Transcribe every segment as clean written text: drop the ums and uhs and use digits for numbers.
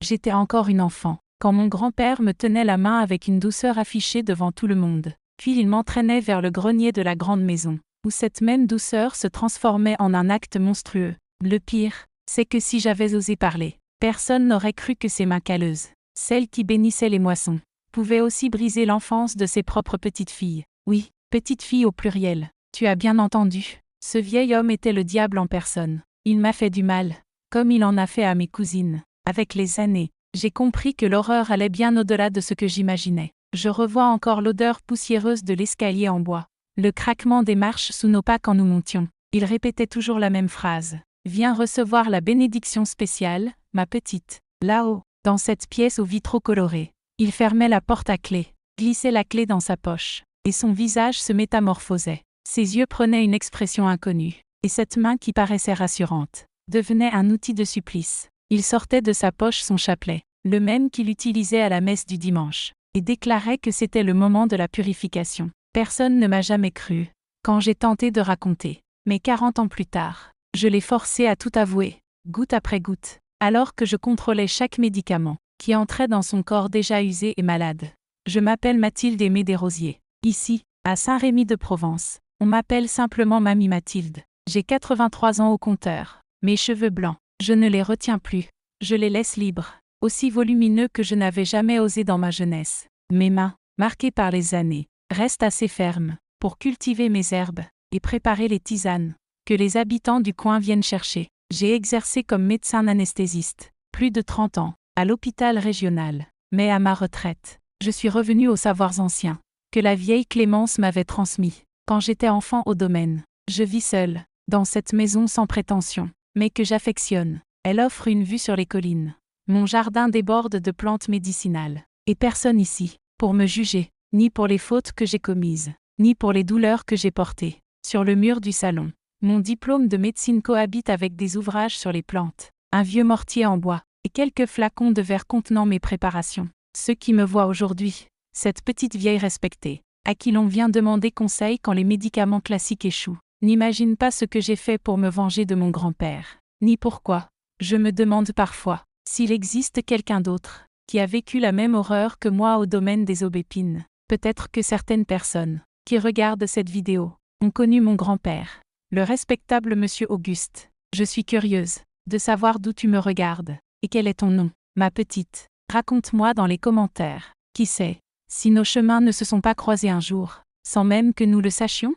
J'étais encore une enfant, quand mon grand-père me tenait la main avec une douceur affichée devant tout le monde. Puis il m'entraînait vers le grenier de la grande maison, où cette même douceur se transformait en un acte monstrueux. Le pire, c'est que si j'avais osé parler, personne n'aurait cru que ses mains calleuses, celles qui bénissaient les moissons, pouvaient aussi briser l'enfance de ses propres petites filles. Oui, petites filles au pluriel. Tu as bien entendu. Ce vieil homme était le diable en personne. Il m'a fait du mal, comme il en a fait à mes cousines. Avec les années, j'ai compris que l'horreur allait bien au-delà de ce que j'imaginais. Je revois encore l'odeur poussiéreuse de l'escalier en bois, le craquement des marches sous nos pas quand nous montions. Il répétait toujours la même phrase. « Viens recevoir la bénédiction spéciale, ma petite. » Là-haut, dans cette pièce aux vitraux colorés. Il fermait la porte à clé, glissait la clé dans sa poche, et son visage se métamorphosait. Ses yeux prenaient une expression inconnue, et cette main qui paraissait rassurante devenait un outil de supplice. Il sortait de sa poche son chapelet, le même qu'il utilisait à la messe du dimanche, et déclarait que c'était le moment de la purification. Personne ne m'a jamais cru, quand j'ai tenté de raconter. Mais 40 ans plus tard, je l'ai forcé à tout avouer, goutte après goutte, alors que je contrôlais chaque médicament qui entrait dans son corps déjà usé et malade. Je m'appelle Mathilde Aimée Desrosiers. Ici, à Saint-Rémy-de-Provence, on m'appelle simplement Mamie Mathilde. J'ai 83 ans au compteur. Mes cheveux blancs, je ne les retiens plus. Je les laisse libres, aussi volumineux que je n'avais jamais osé dans ma jeunesse. Mes mains, marquées par les années, restent assez fermes pour cultiver mes herbes et préparer les tisanes que les habitants du coin viennent chercher. J'ai exercé comme médecin anesthésiste, plus de 30 ans, à l'hôpital régional. Mais à ma retraite, je suis revenu aux savoirs anciens que la vieille Clémence m'avait transmis quand j'étais enfant au domaine. Je vis seule, dans cette maison sans prétention, mais que j'affectionne. Elle offre une vue sur les collines. Mon jardin déborde de plantes médicinales. Et personne ici, pour me juger, ni pour les fautes que j'ai commises, ni pour les douleurs que j'ai portées. Sur le mur du salon, mon diplôme de médecine cohabite avec des ouvrages sur les plantes, un vieux mortier en bois, et quelques flacons de verre contenant mes préparations. Ceux qui me voient aujourd'hui, cette petite vieille respectée, à qui l'on vient demander conseil quand les médicaments classiques échouent, n'imaginent pas ce que j'ai fait pour me venger de mon grand-père, ni pourquoi. Je me demande parfois s'il existe quelqu'un d'autre qui a vécu la même horreur que moi au domaine des aubépines. Peut-être que certaines personnes qui regardent cette vidéo ont connu mon grand-père, le respectable monsieur Auguste. Je suis curieuse de savoir d'où tu me regardes. Et quel est ton nom, ma petite? Raconte-moi dans les commentaires. Qui sait, si nos chemins ne se sont pas croisés un jour, sans même que nous le sachions?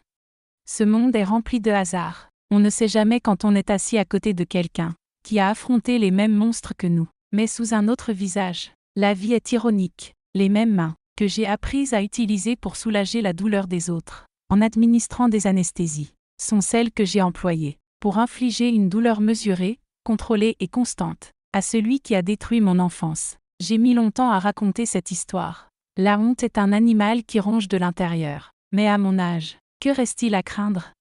Ce monde est rempli de hasards. On ne sait jamais quand on est assis à côté de quelqu'un qui a affronté les mêmes monstres que nous, mais sous un autre visage. La vie est ironique. Les mêmes mains que j'ai apprises à utiliser pour soulager la douleur des autres, en administrant des anesthésies, sont celles que j'ai employées pour infliger une douleur mesurée, contrôlée et constante à celui qui a détruit mon enfance. J'ai mis longtemps à raconter cette histoire. La honte est un animal qui ronge de l'intérieur. Mais à mon âge, que reste-t-il à craindre?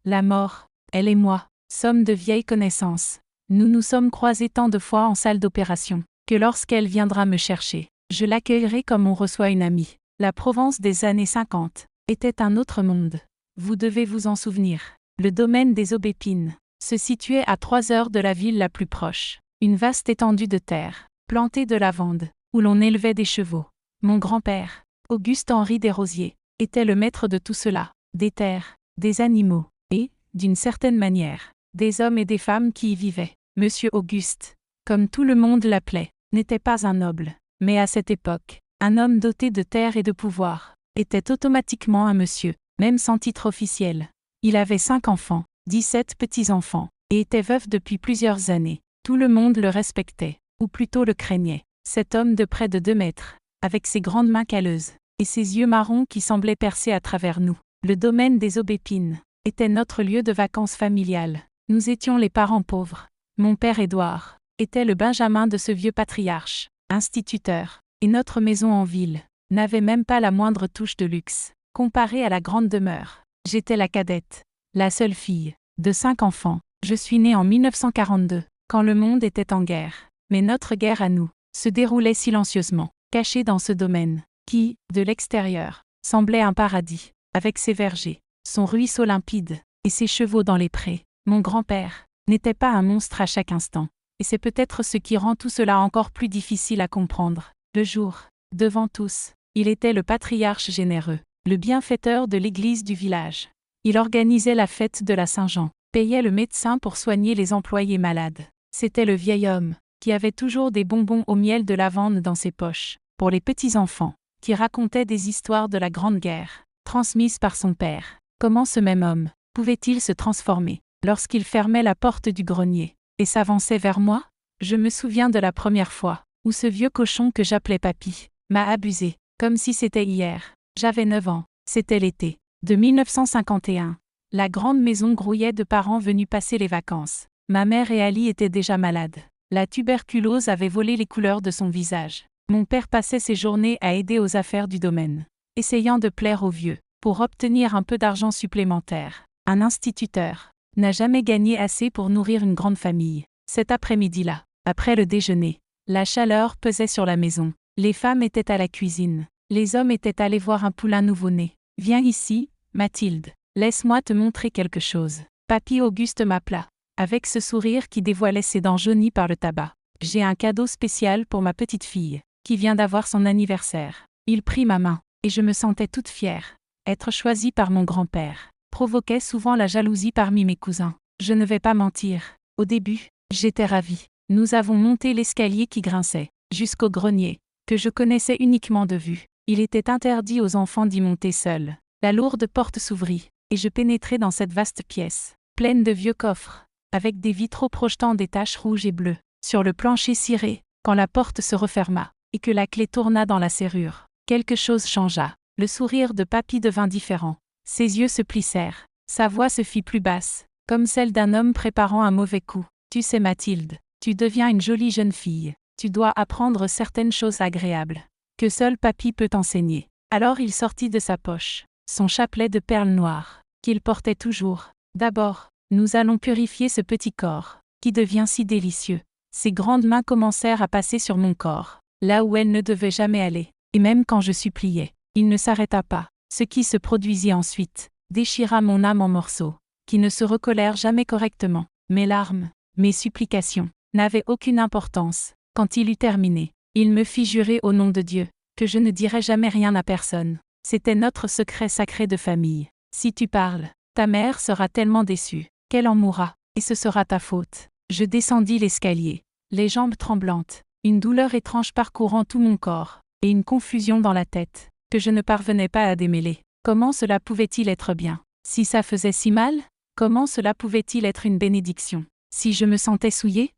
La mort, elle et moi, sommes de vieilles connaissances. Nous nous sommes croisés tant de fois en salle d'opération, que lorsqu'elle viendra me chercher, je l'accueillerai comme on reçoit une amie. La Provence des années 50 était un autre monde. Vous devez vous en souvenir. Le domaine des aubépines se situait à 3 heures de la ville la plus proche. Une vaste étendue de terre, plantée de lavande, où l'on élevait des chevaux. Mon grand-père, Auguste-Henri Desrosiers, était le maître de tout cela, des terres, des animaux, et, d'une certaine manière, des hommes et des femmes qui y vivaient. Monsieur Auguste, comme tout le monde l'appelait, n'était pas un noble, mais à cette époque, un homme doté de terre et de pouvoir, était automatiquement un monsieur, même sans titre officiel. Il avait 5 enfants, 17 petits-enfants, et était veuf depuis plusieurs années. Tout le monde le respectait, ou plutôt le craignait. Cet homme de près de 2 mètres, avec ses grandes mains calleuses, et ses yeux marrons qui semblaient percer à travers nous. Le domaine des aubépines était notre lieu de vacances familiales. Nous étions les parents pauvres. Mon père Édouard était le benjamin de ce vieux patriarche, instituteur, et notre maison en ville n'avait même pas la moindre touche de luxe. Comparée à la grande demeure, j'étais la cadette, la seule fille, de 5 enfants. Je suis née en 1942. Quand le monde était en guerre. Mais notre guerre à nous se déroulait silencieusement, cachée dans ce domaine, qui, de l'extérieur, semblait un paradis, avec ses vergers, son ruisseau limpide, et ses chevaux dans les prés. Mon grand-père n'était pas un monstre à chaque instant. Et c'est peut-être ce qui rend tout cela encore plus difficile à comprendre. Le jour, devant tous, il était le patriarche généreux, le bienfaiteur de l'église du village. Il organisait la fête de la Saint-Jean, payait le médecin pour soigner les employés malades. C'était le vieil homme, qui avait toujours des bonbons au miel de lavande dans ses poches, pour les petits-enfants, qui racontait des histoires de la Grande Guerre, transmises par son père. Comment ce même homme pouvait-il se transformer lorsqu'il fermait la porte du grenier et s'avançait vers moi? Je me souviens de la première fois où ce vieux cochon que j'appelais papy m'a abusé, comme si c'était hier. J'avais 9 ans, c'était l'été de 1951. La grande maison grouillait de parents venus passer les vacances. Ma mère et Ali étaient déjà malades. La tuberculose avait volé les couleurs de son visage. Mon père passait ses journées à aider aux affaires du domaine, essayant de plaire aux vieux, pour obtenir un peu d'argent supplémentaire. Un instituteur n'a jamais gagné assez pour nourrir une grande famille. Cet après-midi-là, après le déjeuner, la chaleur pesait sur la maison. Les femmes étaient à la cuisine. Les hommes étaient allés voir un poulain nouveau-né. « Viens ici, Mathilde. Laisse-moi te montrer quelque chose. » Papy Auguste m'appela, avec ce sourire qui dévoilait ses dents jaunies par le tabac. « J'ai un cadeau spécial pour ma petite fille, qui vient d'avoir son anniversaire. » Il prit ma main, et je me sentais toute fière. Être choisie par mon grand-père provoquait souvent la jalousie parmi mes cousins. Je ne vais pas mentir. Au début, j'étais ravie. Nous avons monté l'escalier qui grinçait, jusqu'au grenier, que je connaissais uniquement de vue. Il était interdit aux enfants d'y monter seuls. La lourde porte s'ouvrit, et je pénétrai dans cette vaste pièce, pleine de vieux coffres, avec des vitraux projetant des taches rouges et bleues, sur le plancher ciré, quand la porte se referma, et que la clé tourna dans la serrure. Quelque chose changea. Le sourire de papy devint différent. Ses yeux se plissèrent. Sa voix se fit plus basse, comme celle d'un homme préparant un mauvais coup. « Tu sais Mathilde, tu deviens une jolie jeune fille. Tu dois apprendre certaines choses agréables, que seul papy peut t'enseigner. » Alors il sortit de sa poche son chapelet de perles noires, qu'il portait toujours. « D'abord, nous allons purifier ce petit corps, qui devient si délicieux. » Ses grandes mains commencèrent à passer sur mon corps, là où elles ne devaient jamais aller. Et même quand je suppliais, il ne s'arrêta pas. Ce qui se produisit ensuite déchira mon âme en morceaux, qui ne se recollèrent jamais correctement. Mes larmes, mes supplications, n'avaient aucune importance. Quand il eut terminé, il me fit jurer au nom de Dieu, que je ne dirais jamais rien à personne. C'était notre secret sacré de famille. Si tu parles, ta mère sera tellement déçue, qu'elle en mourra, et ce sera ta faute. Je descendis l'escalier, les jambes tremblantes, une douleur étrange parcourant tout mon corps, et une confusion dans la tête, que je ne parvenais pas à démêler. Comment cela pouvait-il être bien? Si ça faisait si mal, comment cela pouvait-il être une bénédiction? Si je me sentais souillée?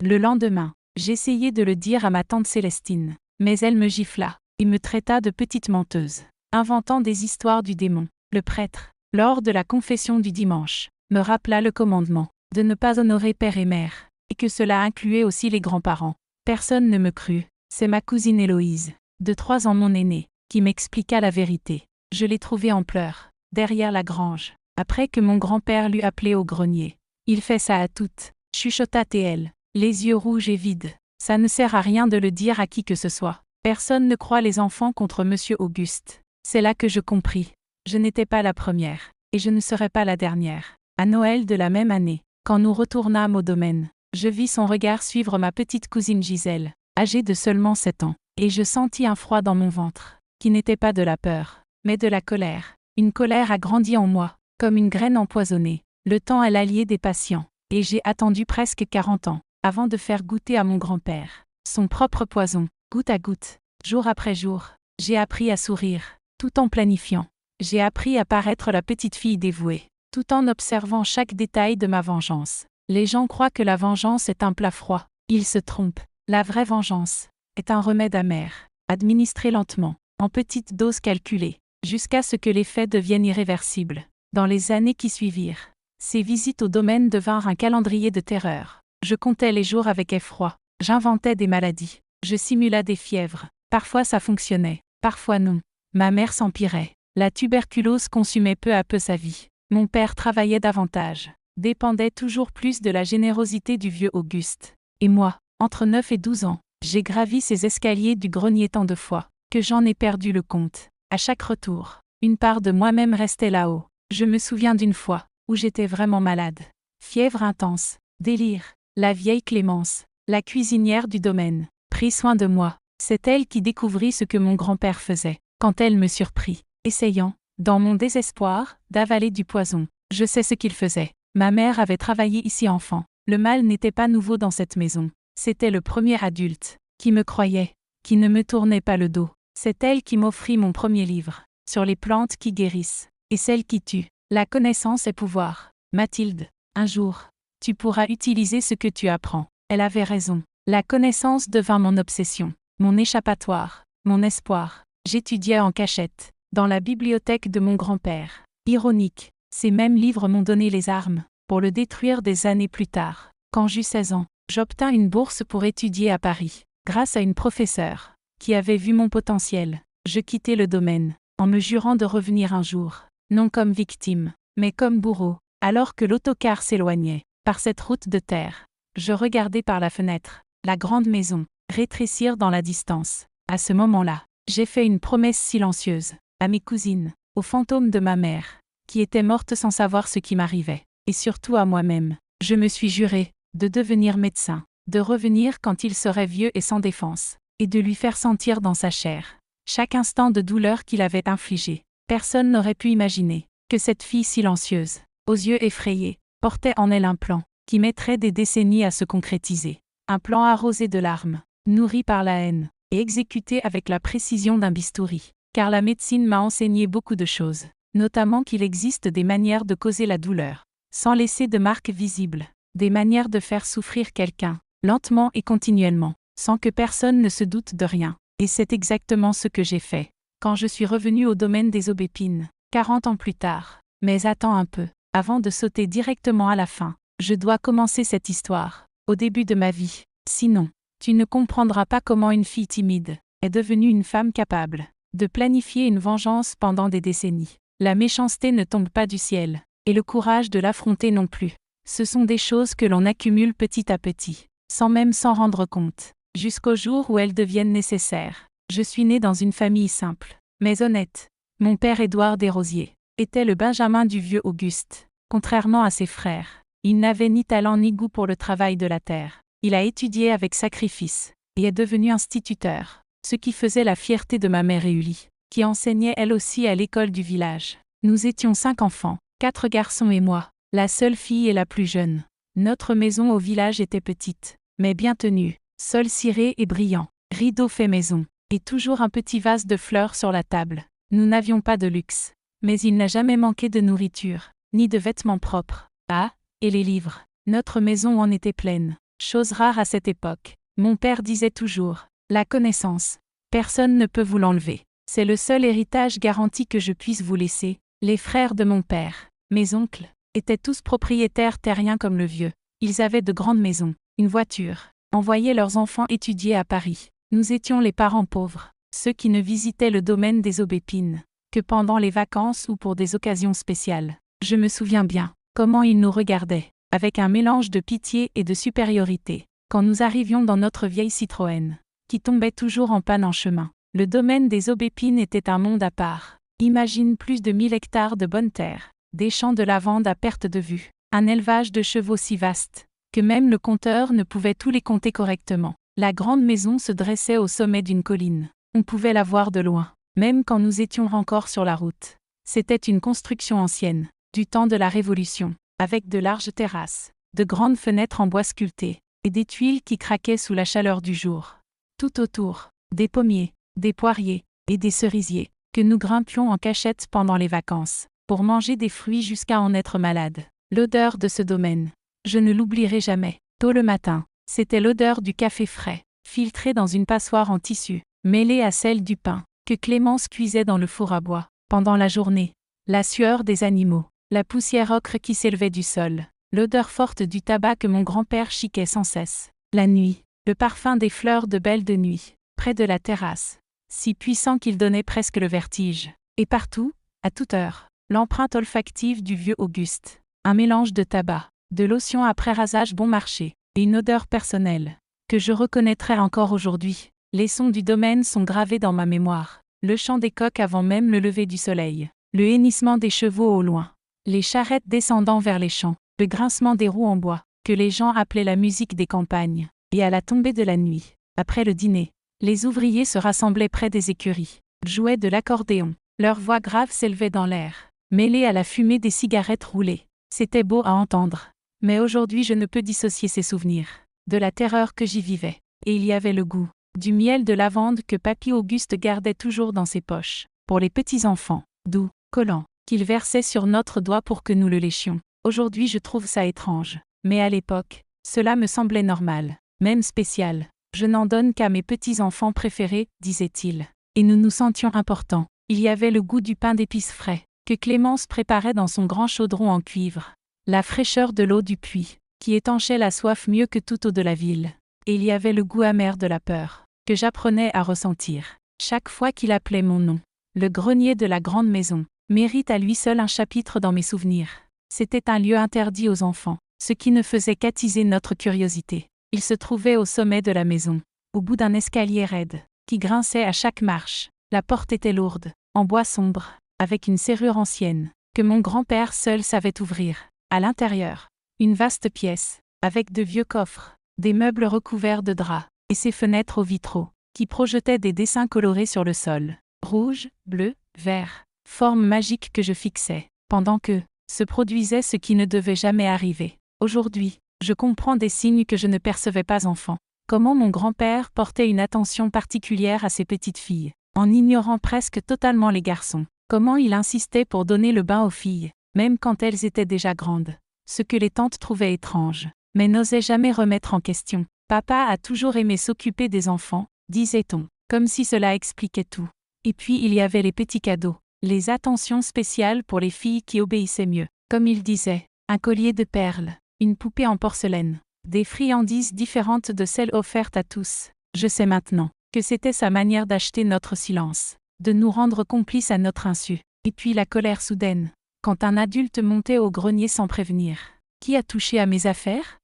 Le lendemain, j'essayai de le dire à ma tante Célestine, mais elle me gifla, et me traita de petite menteuse, inventant des histoires du démon. Le prêtre, lors de la confession du dimanche, me rappela le commandement de ne pas honorer père et mère, et que cela incluait aussi les grands-parents. Personne ne me crut. C'est ma cousine Héloïse, de 3 ans mon aînée, qui m'expliqua la vérité. Je l'ai trouvée en pleurs, derrière la grange, après que mon grand-père l'eut appelée au grenier. Il fait ça à toutes, chuchota-t-elle, les yeux rouges et vides. Ça ne sert à rien de le dire à qui que ce soit. Personne ne croit les enfants contre Monsieur Auguste. C'est là que je compris. Je n'étais pas la première, et je ne serai pas la dernière. À Noël de la même année, quand nous retournâmes au domaine, je vis son regard suivre ma petite cousine Gisèle, âgée de seulement 7 ans, et je sentis un froid dans mon ventre, qui n'était pas de la peur, mais de la colère. Une colère a grandi en moi, comme une graine empoisonnée. Le temps est l'allié des patients, et j'ai attendu presque 40 ans, avant de faire goûter à mon grand-père son propre poison, goutte à goutte, jour après jour. J'ai appris à sourire, tout en planifiant. J'ai appris à paraître la petite fille dévouée, tout en observant chaque détail de ma vengeance. Les gens croient que la vengeance est un plat froid. Ils se trompent. La vraie vengeance est un remède amer, administré lentement, en petites doses calculées, jusqu'à ce que l'effet devienne irréversible. Dans les années qui suivirent, ces visites au domaine devinrent un calendrier de terreur. Je comptais les jours avec effroi. J'inventais des maladies. Je simulais des fièvres. Parfois ça fonctionnait, parfois non. Ma mère s'empirait. La tuberculose consumait peu à peu sa vie. Mon père travaillait davantage, dépendait toujours plus de la générosité du vieux Auguste. Et moi, entre 9 et 12 ans, j'ai gravi ces escaliers du grenier tant de fois, que j'en ai perdu le compte. À chaque retour, une part de moi-même restait là-haut. Je me souviens d'une fois, où j'étais vraiment malade. Fièvre intense, délire. La vieille Clémence, la cuisinière du domaine, prit soin de moi. C'est elle qui découvrit ce que mon grand-père faisait, quand elle me surprit, essayant, dans mon désespoir, d'avaler du poison. Je sais ce qu'il faisait. Ma mère avait travaillé ici enfant. Le mal n'était pas nouveau dans cette maison. C'était le premier adulte, qui me croyait, qui ne me tournait pas le dos. C'est elle qui m'offrit mon premier livre, sur les plantes qui guérissent, et celles qui tuent. La connaissance est pouvoir. Mathilde, un jour, tu pourras utiliser ce que tu apprends. Elle avait raison. La connaissance devint mon obsession, mon échappatoire, mon espoir. J'étudiais en cachette, dans la bibliothèque de mon grand-père. Ironique, ces mêmes livres m'ont donné les armes, pour le détruire des années plus tard. Quand j'eus 16 ans, j'obtins une bourse pour étudier à Paris, grâce à une professeure, qui avait vu mon potentiel. Je quittai le domaine, en me jurant de revenir un jour, non comme victime, mais comme bourreau. Alors que l'autocar s'éloignait, par cette route de terre, je regardais par la fenêtre, la grande maison, rétrécir dans la distance. À ce moment-là, j'ai fait une promesse silencieuse, à mes cousines, aux fantômes de ma mère, qui était morte sans savoir ce qui m'arrivait, et surtout à moi-même. Je me suis juré, de devenir médecin, de revenir quand il serait vieux et sans défense, et de lui faire sentir dans sa chair chaque instant de douleur qu'il avait infligé. Personne n'aurait pu imaginer que cette fille silencieuse, aux yeux effrayés, portait en elle un plan, qui mettrait des décennies à se concrétiser. Un plan arrosé de larmes, nourri par la haine, et exécuté avec la précision d'un bistouri. Car la médecine m'a enseigné beaucoup de choses, notamment qu'il existe des manières de causer la douleur, sans laisser de marques visibles, des manières de faire souffrir quelqu'un, lentement et continuellement, sans que personne ne se doute de rien. Et c'est exactement ce que j'ai fait, quand je suis revenu au domaine des aubépines, 40 ans plus tard. Mais attends un peu, avant de sauter directement à la fin, je dois commencer cette histoire, au début de ma vie. Sinon, tu ne comprendras pas comment une fille timide est devenue une femme capable de planifier une vengeance pendant des décennies. La méchanceté ne tombe pas du ciel, et le courage de l'affronter non plus. Ce sont des choses que l'on accumule petit à petit, sans même s'en rendre compte, jusqu'au jour où elles deviennent nécessaires. Je suis né dans une famille simple, mais honnête. Mon père Édouard Desrosiers était le Benjamin du vieux Auguste. Contrairement à ses frères, il n'avait ni talent ni goût pour le travail de la terre. Il a étudié avec sacrifice, et est devenu instituteur, ce qui faisait la fierté de ma mère Éulie, qui enseignait elle aussi à l'école du village. Nous étions 5 enfants, 4 garçons et moi, la seule fille et la plus jeune. Notre maison au village était petite, mais bien tenue, sol ciré et brillant, rideaux fait maison, et toujours un petit vase de fleurs sur la table. Nous n'avions pas de luxe, mais il n'a jamais manqué de nourriture, ni de vêtements propres. Ah, et les livres. Notre maison en était pleine, chose rare à cette époque. Mon père disait toujours, la connaissance, personne ne peut vous l'enlever. C'est le seul héritage garanti que je puisse vous laisser. Les frères de mon père, mes oncles, étaient tous propriétaires terriens comme le vieux. Ils avaient de grandes maisons, une voiture, envoyaient leurs enfants étudier à Paris. Nous étions les parents pauvres, ceux qui ne visitaient le domaine des aubépines que pendant les vacances ou pour des occasions spéciales. Je me souviens bien comment ils nous regardaient, avec un mélange de pitié et de supériorité, quand nous arrivions dans notre vieille Citroën, qui tombait toujours en panne en chemin. Le domaine des aubépines était un monde à part. Imagine plus de 1000 hectares de bonne terre, des champs de lavande à perte de vue, un élevage de chevaux si vaste, que même le compteur ne pouvait tous les compter correctement. La grande maison se dressait au sommet d'une colline. On pouvait la voir de loin, même quand nous étions encore sur la route. C'était une construction ancienne, du temps de la Révolution, avec de larges terrasses, de grandes fenêtres en bois sculpté, et des tuiles qui craquaient sous la chaleur du jour. Tout autour, des pommiers, des poiriers, et des cerisiers, que nous grimpions en cachette pendant les vacances, pour manger des fruits jusqu'à en être malade. L'odeur de ce domaine, je ne l'oublierai jamais. Tôt le matin, c'était l'odeur du café frais, filtré dans une passoire en tissu, mêlée à celle du pain, que Clémence cuisait dans le four à bois. Pendant la journée, la sueur des animaux, la poussière ocre qui s'élevait du sol, l'odeur forte du tabac que mon grand-père chiquait sans cesse. La nuit, le parfum des fleurs de belle de nuit, près de la terrasse, si puissant qu'il donnait presque le vertige. Et partout, à toute heure, l'empreinte olfactive du vieux Auguste. Un mélange de tabac, de lotion après rasage bon marché, et une odeur personnelle, que je reconnaîtrai encore aujourd'hui. Les sons du domaine sont gravés dans ma mémoire. Le chant des coqs avant même le lever du soleil, le hennissement des chevaux au loin, les charrettes descendant vers les champs, le grincement des roues en bois, que les gens appelaient la musique des campagnes. Et à la tombée de la nuit, après le dîner, les ouvriers se rassemblaient près des écuries, jouaient de l'accordéon. Leur voix grave s'élevait dans l'air, mêlée à la fumée des cigarettes roulées. C'était beau à entendre. Mais aujourd'hui je ne peux dissocier ces souvenirs de la terreur que j'y vivais. Et il y avait le goût du miel de lavande que Papy Auguste gardait toujours dans ses poches, pour les petits-enfants, doux, collant, qu'il versait sur notre doigt pour que nous le léchions. Aujourd'hui je trouve ça étrange. Mais à l'époque, cela me semblait normal, même spécial. Je n'en donne qu'à mes petits-enfants préférés, disait-il. Et nous nous sentions importants. Il y avait le goût du pain d'épices frais, que Clémence préparait dans son grand chaudron en cuivre. La fraîcheur de l'eau du puits, qui étanchait la soif mieux que toute eau de la ville. Et il y avait le goût amer de la peur, que j'apprenais à ressentir. Chaque fois qu'il appelait mon nom, le grenier de la grande maison mérite à lui seul un chapitre dans mes souvenirs. C'était un lieu interdit aux enfants, ce qui ne faisait qu'attiser notre curiosité. Il se trouvait au sommet de la maison, au bout d'un escalier raide, qui grinçait à chaque marche. La porte était lourde, en bois sombre, avec une serrure ancienne, que mon grand-père seul savait ouvrir. À l'intérieur, une vaste pièce, avec de vieux coffres, des meubles recouverts de draps, et ses fenêtres aux vitraux, qui projetaient des dessins colorés sur le sol. Rouge, bleu, vert, forme magique que je fixais, pendant que se produisait ce qui ne devait jamais arriver. Aujourd'hui, je comprends des signes que je ne percevais pas enfant. Comment mon grand-père portait une attention particulière à ses petites filles, en ignorant presque totalement les garçons. Comment il insistait pour donner le bain aux filles, même quand elles étaient déjà grandes. Ce que les tantes trouvaient étrange, mais n'osaient jamais remettre en question. Papa a toujours aimé s'occuper des enfants, disait-on, comme si cela expliquait tout. Et puis il y avait les petits cadeaux, les attentions spéciales pour les filles qui obéissaient mieux. Comme il disait, un collier de perles, une poupée en porcelaine, des friandises différentes de celles offertes à tous. Je sais maintenant que c'était sa manière d'acheter notre silence, de nous rendre complices à notre insu. Et puis la colère soudaine, quand un adulte montait au grenier sans prévenir. « Qui a touché à mes affaires ?»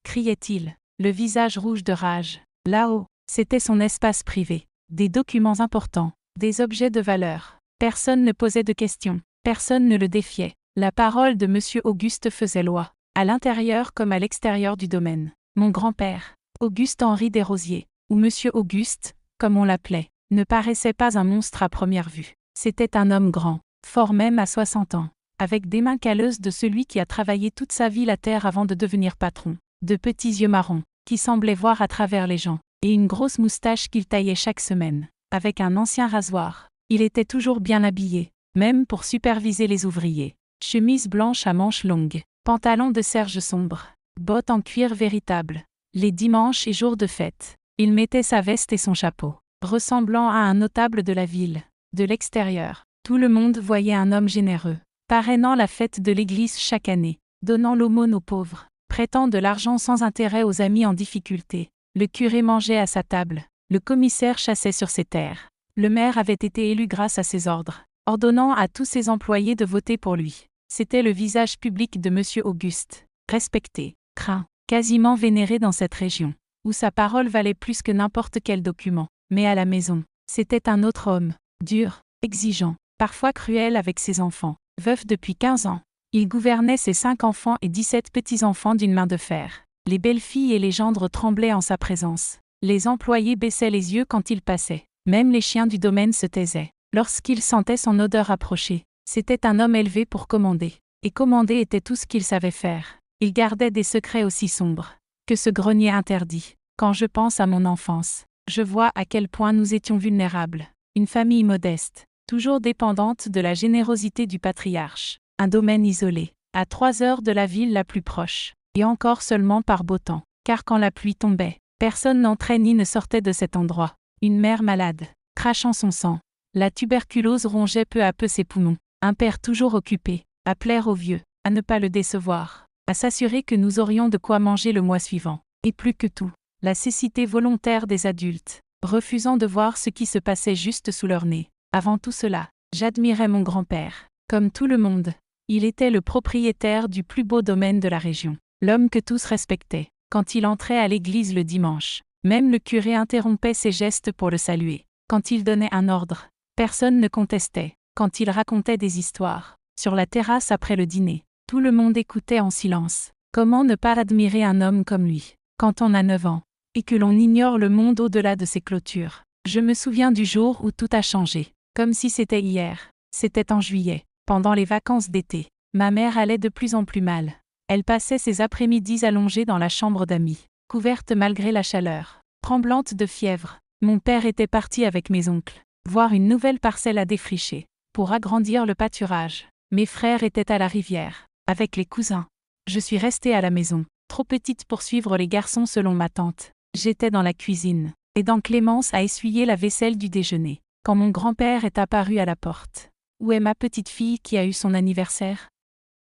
criait-il, le visage rouge de rage. Là-haut, c'était son espace privé. Des documents importants, des objets de valeur. Personne ne posait de questions, personne ne le défiait. La parole de M. Auguste faisait loi, à l'intérieur comme à l'extérieur du domaine. Mon grand-père, Auguste-Henri Desrosiers, ou M. Auguste, comme on l'appelait, ne paraissait pas un monstre à première vue. C'était un homme grand, fort même à 60 ans, avec des mains calleuses de celui qui a travaillé toute sa vie la terre avant de devenir patron, de petits yeux marrons, qui semblaient voir à travers les gens, et une grosse moustache qu'il taillait chaque semaine, avec un ancien rasoir. Il était toujours bien habillé, même pour superviser les ouvriers. Chemise blanche à manches longues, pantalon de serge sombre, bottes en cuir véritable. Les dimanches et jours de fête, il mettait sa veste et son chapeau, ressemblant à un notable de la ville. De l'extérieur, tout le monde voyait un homme généreux, parrainant la fête de l'église chaque année, donnant l'aumône aux pauvres, prêtant de l'argent sans intérêt aux amis en difficulté. Le curé mangeait à sa table, le commissaire chassait sur ses terres. Le maire avait été élu grâce à ses ordres, ordonnant à tous ses employés de voter pour lui. C'était le visage public de M. Auguste, respecté, craint, quasiment vénéré dans cette région, où sa parole valait plus que n'importe quel document. Mais à la maison, c'était un autre homme, dur, exigeant, parfois cruel avec ses enfants. Veuf depuis 15 ans, il gouvernait ses 5 enfants et 17 petits-enfants d'une main de fer. Les belles-filles et les gendres tremblaient en sa présence. Les employés baissaient les yeux quand il passait. Même les chiens du domaine se taisaient. Lorsqu'ils sentaient son odeur approcher, c'était un homme élevé pour commander. Et commander était tout ce qu'il savait faire. Il gardait des secrets aussi sombres que ce grenier interdit. Quand je pense à mon enfance, je vois à quel point nous étions vulnérables. Une famille modeste, toujours dépendante de la générosité du patriarche. Un domaine isolé, à 3 heures de la ville la plus proche. Et encore seulement par beau temps. Car quand la pluie tombait, personne n'entrait ni ne sortait de cet endroit. Une mère malade, crachant son sang. La tuberculose rongeait peu à peu ses poumons. Un père toujours occupé, à plaire aux vieux, à ne pas le décevoir, à s'assurer que nous aurions de quoi manger le mois suivant. Et plus que tout, la cécité volontaire des adultes, refusant de voir ce qui se passait juste sous leur nez. Avant tout cela, j'admirais mon grand-père. Comme tout le monde, il était le propriétaire du plus beau domaine de la région. L'homme que tous respectaient. Quand il entrait à l'église le dimanche, même le curé interrompait ses gestes pour le saluer. Quand il donnait un ordre, personne ne contestait. Quand il racontait des histoires, sur la terrasse après le dîner, tout le monde écoutait en silence. Comment ne pas admirer un homme comme lui, quand on a 9 ans, et que l'on ignore le monde au-delà de ses clôtures? Je me souviens du jour où tout a changé, comme si c'était hier. C'était en juillet, pendant les vacances d'été. Ma mère allait de plus en plus mal. Elle passait ses après-midi allongée dans la chambre d'amis, couverte malgré la chaleur, tremblante de fièvre. Mon père était parti avec mes oncles, voir une nouvelle parcelle à défricher, pour agrandir le pâturage. Mes frères étaient à la rivière, avec les cousins. Je suis restée à la maison, trop petite pour suivre les garçons selon ma tante. J'étais dans la cuisine, aidant Clémence à essuyer la vaisselle du déjeuner, quand mon grand-père est apparu à la porte. « Où est ma petite fille qui a eu son anniversaire ?»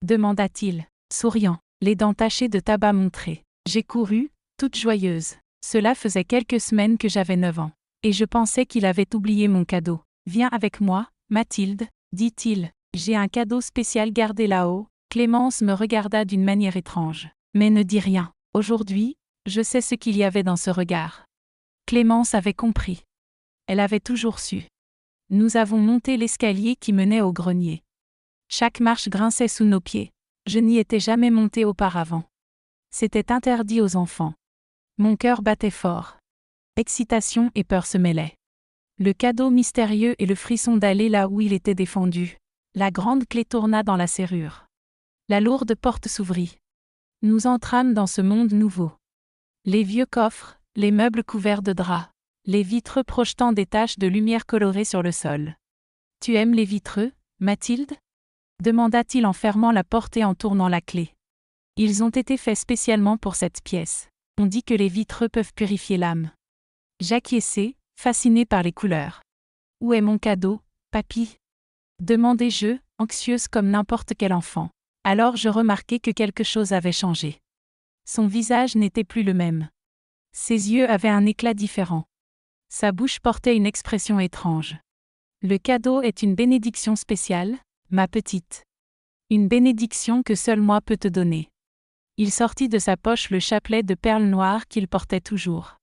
demanda-t-il, souriant, les dents tachées de tabac montrées. J'ai couru, toute joyeuse. Cela faisait quelques semaines que j'avais 9 ans, et je pensais qu'il avait oublié mon cadeau. « Viens avec moi, Mathilde, » dit-il. « J'ai un cadeau spécial gardé là-haut. » Clémence me regarda d'une manière étrange, mais ne dit rien. Aujourd'hui, je sais ce qu'il y avait dans ce regard. Clémence avait compris. Elle avait toujours su. Nous avons monté l'escalier qui menait au grenier. Chaque marche grinçait sous nos pieds. Je n'y étais jamais montée auparavant. C'était interdit aux enfants. Mon cœur battait fort. Excitation et peur se mêlaient. Le cadeau mystérieux et le frisson d'aller là où il était défendu. La grande clé tourna dans la serrure. La lourde porte s'ouvrit. Nous entrâmes dans ce monde nouveau. Les vieux coffres, les meubles couverts de draps, les vitreux projetant des taches de lumière colorée sur le sol. « Tu aimes les vitreux, Mathilde ?» demanda-t-il en fermant la porte et en tournant la clé. « Ils ont été faits spécialement pour cette pièce. On dit que les vitreux peuvent purifier l'âme. » J'acquiesçai, fasciné par les couleurs. « Où est mon cadeau, papy ?» demandai-je, anxieuse comme n'importe quel enfant. Alors je remarquai que quelque chose avait changé. Son visage n'était plus le même. Ses yeux avaient un éclat différent. Sa bouche portait une expression étrange. « Le cadeau est une bénédiction spéciale, ma petite. Une bénédiction que seul moi peux te donner. » Il sortit de sa poche le chapelet de perles noires qu'il portait toujours.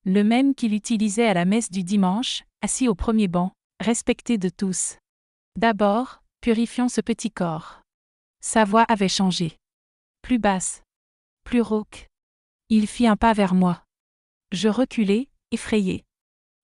Le même qu'il utilisait à la messe du dimanche, assis au premier banc, respecté de tous. « D'abord, purifions ce petit corps. » Sa voix avait changé. Plus basse. Plus rauque. Il fit un pas vers moi. Je reculai, effrayé.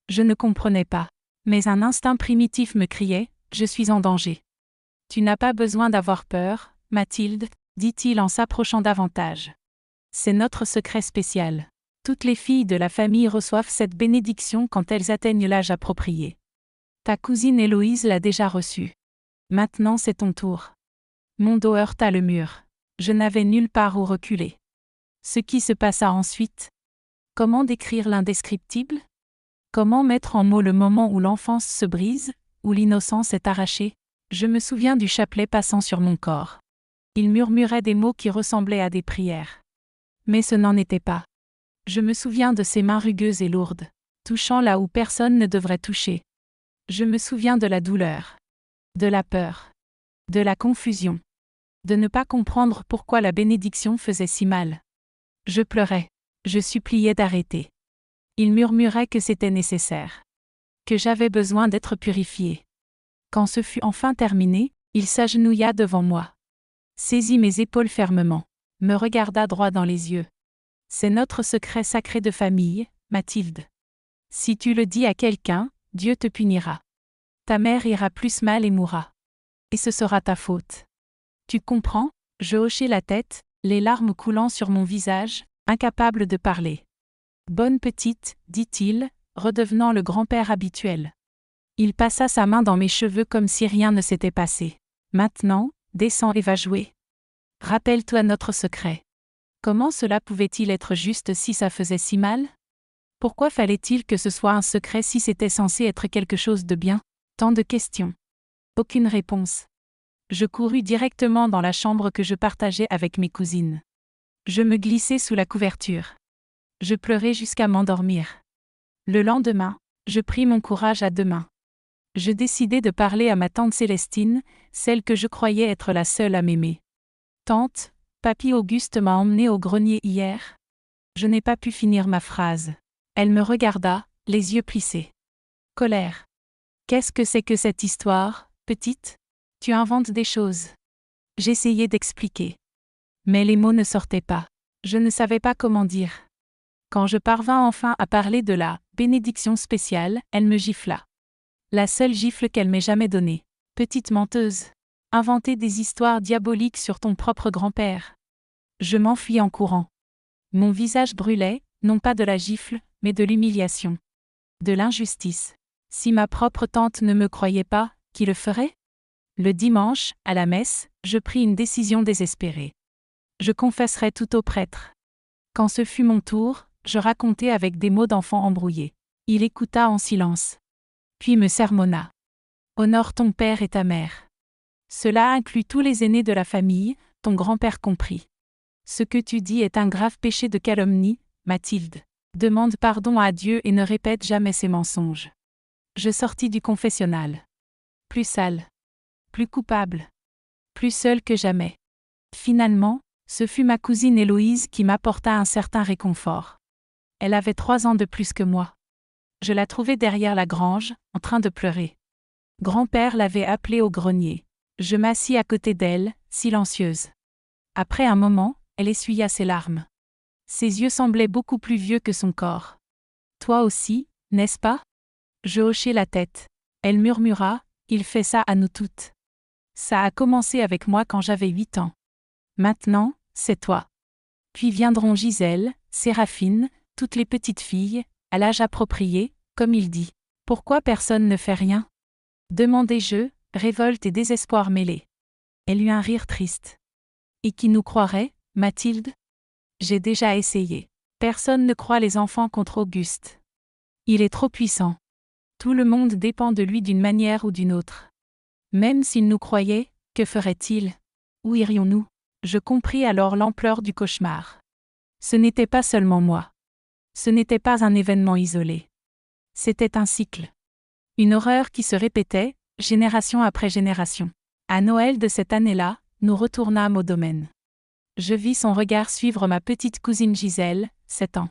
Je ne comprenais pas. Mais un instinct primitif me criait « Je suis en danger. » « Tu n'as pas besoin d'avoir peur, Mathilde, » dit-il en s'approchant davantage. « C'est notre secret spécial. Toutes les filles de la famille reçoivent cette bénédiction quand elles atteignent l'âge approprié. Ta cousine Héloïse l'a déjà reçue. Maintenant c'est ton tour. » Mon dos heurta le mur. Je n'avais nulle part où reculer. Ce qui se passa ensuite. Comment décrire l'indescriptible? Comment mettre en mots le moment où l'enfance se brise, où l'innocence est arrachée? Je me souviens du chapelet passant sur mon corps. Il murmurait des mots qui ressemblaient à des prières. Mais ce n'en était pas. Je me souviens de ses mains rugueuses et lourdes, touchant là où personne ne devrait toucher. Je me souviens de la douleur, de la peur, de la confusion, de ne pas comprendre pourquoi la bénédiction faisait si mal. Je pleurais, je suppliais d'arrêter. Il murmurait que c'était nécessaire, que j'avais besoin d'être purifiée. Quand ce fut enfin terminé, il s'agenouilla devant moi, saisit mes épaules fermement, me regarda droit dans les yeux. « C'est notre secret sacré de famille, Mathilde. Si tu le dis à quelqu'un, Dieu te punira. Ta mère ira plus mal et mourra. Et ce sera ta faute. Tu comprends ?» Je hochai la tête, les larmes coulant sur mon visage, incapable de parler. « Bonne petite, » dit-il, redevenant le grand-père habituel. Il passa sa main dans mes cheveux comme si rien ne s'était passé. « Maintenant, descends et va jouer. Rappelle-toi notre secret. » Comment cela pouvait-il être juste si ça faisait si mal? Pourquoi fallait-il que ce soit un secret si c'était censé être quelque chose de bien? Tant de questions. Aucune réponse. Je courus directement dans la chambre que je partageais avec mes cousines. Je me glissai sous la couverture. Je pleurai jusqu'à m'endormir. Le lendemain, je pris mon courage à deux mains. Je décidai de parler à ma tante Célestine, celle que je croyais être la seule à m'aimer. « Tante, papy Auguste m'a emmenée au grenier hier. » Je n'ai pas pu finir ma phrase. Elle me regarda, les yeux plissés. Colère. « Qu'est-ce que c'est que cette histoire, petite? Tu inventes des choses. » J'essayai d'expliquer. Mais les mots ne sortaient pas. Je ne savais pas comment dire. Quand je parvins enfin à parler de la bénédiction spéciale, elle me gifla. La seule gifle qu'elle m'ait jamais donnée. Petite menteuse. Inventer des histoires diaboliques sur ton propre grand-père. Je m'enfuis en courant. Mon visage brûlait, non pas de la gifle, mais de l'humiliation. De l'injustice. Si ma propre tante ne me croyait pas, qui le ferait? Le dimanche, à la messe, je pris une décision désespérée. Je confesserai tout au prêtre. Quand ce fut mon tour, je racontai avec des mots d'enfant embrouillés. Il écouta en silence. Puis me sermonna. Honore ton père et ta mère. Cela inclut tous les aînés de la famille, ton grand-père compris. Ce que tu dis est un grave péché de calomnie, Mathilde. Demande pardon à Dieu et ne répète jamais ces mensonges. Je sortis du confessionnal. Plus sale. Plus coupable. Plus seule que jamais. Finalement, ce fut ma cousine Héloïse qui m'apporta un certain réconfort. Elle avait 3 ans de plus que moi. Je la trouvai derrière la grange, en train de pleurer. Grand-père l'avait appelée au grenier. Je m'assis à côté d'elle, silencieuse. Après un moment, elle essuya ses larmes. Ses yeux semblaient beaucoup plus vieux que son corps. Toi aussi, n'est-ce pas? Je hochai la tête. Elle murmura, il fait ça à nous toutes. Ça a commencé avec moi quand j'avais 8 ans. Maintenant, c'est toi. Puis viendront Gisèle, Séraphine, toutes les petites filles, à l'âge approprié, comme il dit. Pourquoi personne ne fait rien? Demandai-je, révolte et désespoir mêlés. Elle eut un rire triste. Et qui nous croirait, Mathilde? J'ai déjà essayé. Personne ne croit les enfants contre Auguste. Il est trop puissant. Tout le monde dépend de lui d'une manière ou d'une autre. Même s'il nous croyait, que ferait-il? Où irions-nous? Je compris alors l'ampleur du cauchemar. Ce n'était pas seulement moi. Ce n'était pas un événement isolé. C'était un cycle. Une horreur qui se répétait, génération après génération. À Noël de cette année-là, nous retournâmes au domaine. Je vis son regard suivre ma petite cousine Gisèle, 7 ans.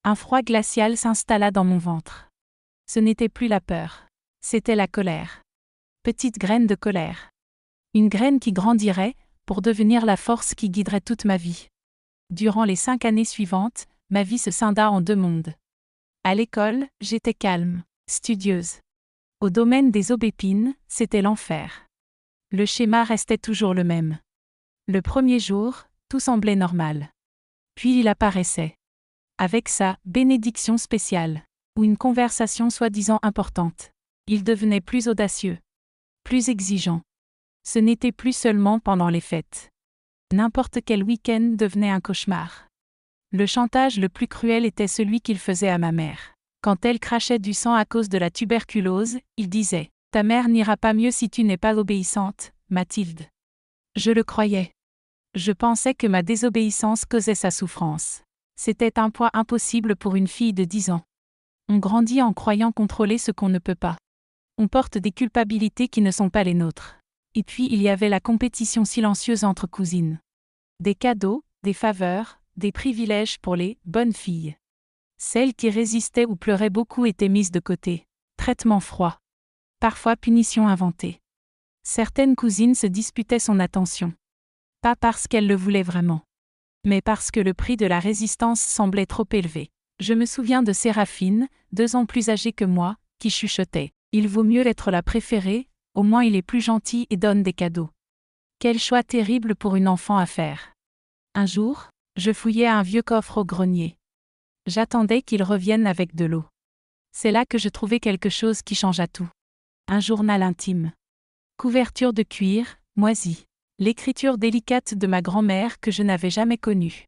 Un froid glacial s'installa dans mon ventre. Ce n'était plus la peur. C'était la colère. Petite graine de colère. Une graine qui grandirait, pour devenir la force qui guiderait toute ma vie. Durant les 5 années suivantes, ma vie se scinda en 2 mondes. À l'école, j'étais calme, studieuse. Au domaine des aubépines, c'était l'enfer. Le schéma restait toujours le même. Le premier jour, tout semblait normal. Puis il apparaissait. Avec sa bénédiction spéciale, ou une conversation soi-disant importante. Il devenait plus audacieux. Plus exigeant. Ce n'était plus seulement pendant les fêtes. N'importe quel week-end devenait un cauchemar. Le chantage le plus cruel était celui qu'il faisait à ma mère. Quand elle crachait du sang à cause de la tuberculose, il disait « Ta mère n'ira pas mieux si tu n'es pas obéissante, Mathilde. » Je le croyais. Je pensais que ma désobéissance causait sa souffrance. C'était un poids impossible pour une fille de 10 ans. On grandit en croyant contrôler ce qu'on ne peut pas. On porte des culpabilités qui ne sont pas les nôtres. Et puis il y avait la compétition silencieuse entre cousines. Des cadeaux, des faveurs, des privilèges pour les « bonnes filles ». Celles qui résistaient ou pleuraient beaucoup étaient mises de côté. Traitement froid. Parfois punition inventée. Certaines cousines se disputaient son attention. Pas parce qu'elles le voulaient vraiment. Mais parce que le prix de la résistance semblait trop élevé. Je me souviens de Séraphine, 2 ans plus âgée que moi, qui chuchotait. Il vaut mieux être la préférée, au moins il est plus gentil et donne des cadeaux. Quel choix terrible pour une enfant à faire. Un jour, je fouillais un vieux coffre au grenier. J'attendais qu'il revienne avec de l'eau. C'est là que je trouvai quelque chose qui changea tout. Un journal intime. Couverture de cuir, moisie. L'écriture délicate de ma grand-mère que je n'avais jamais connue.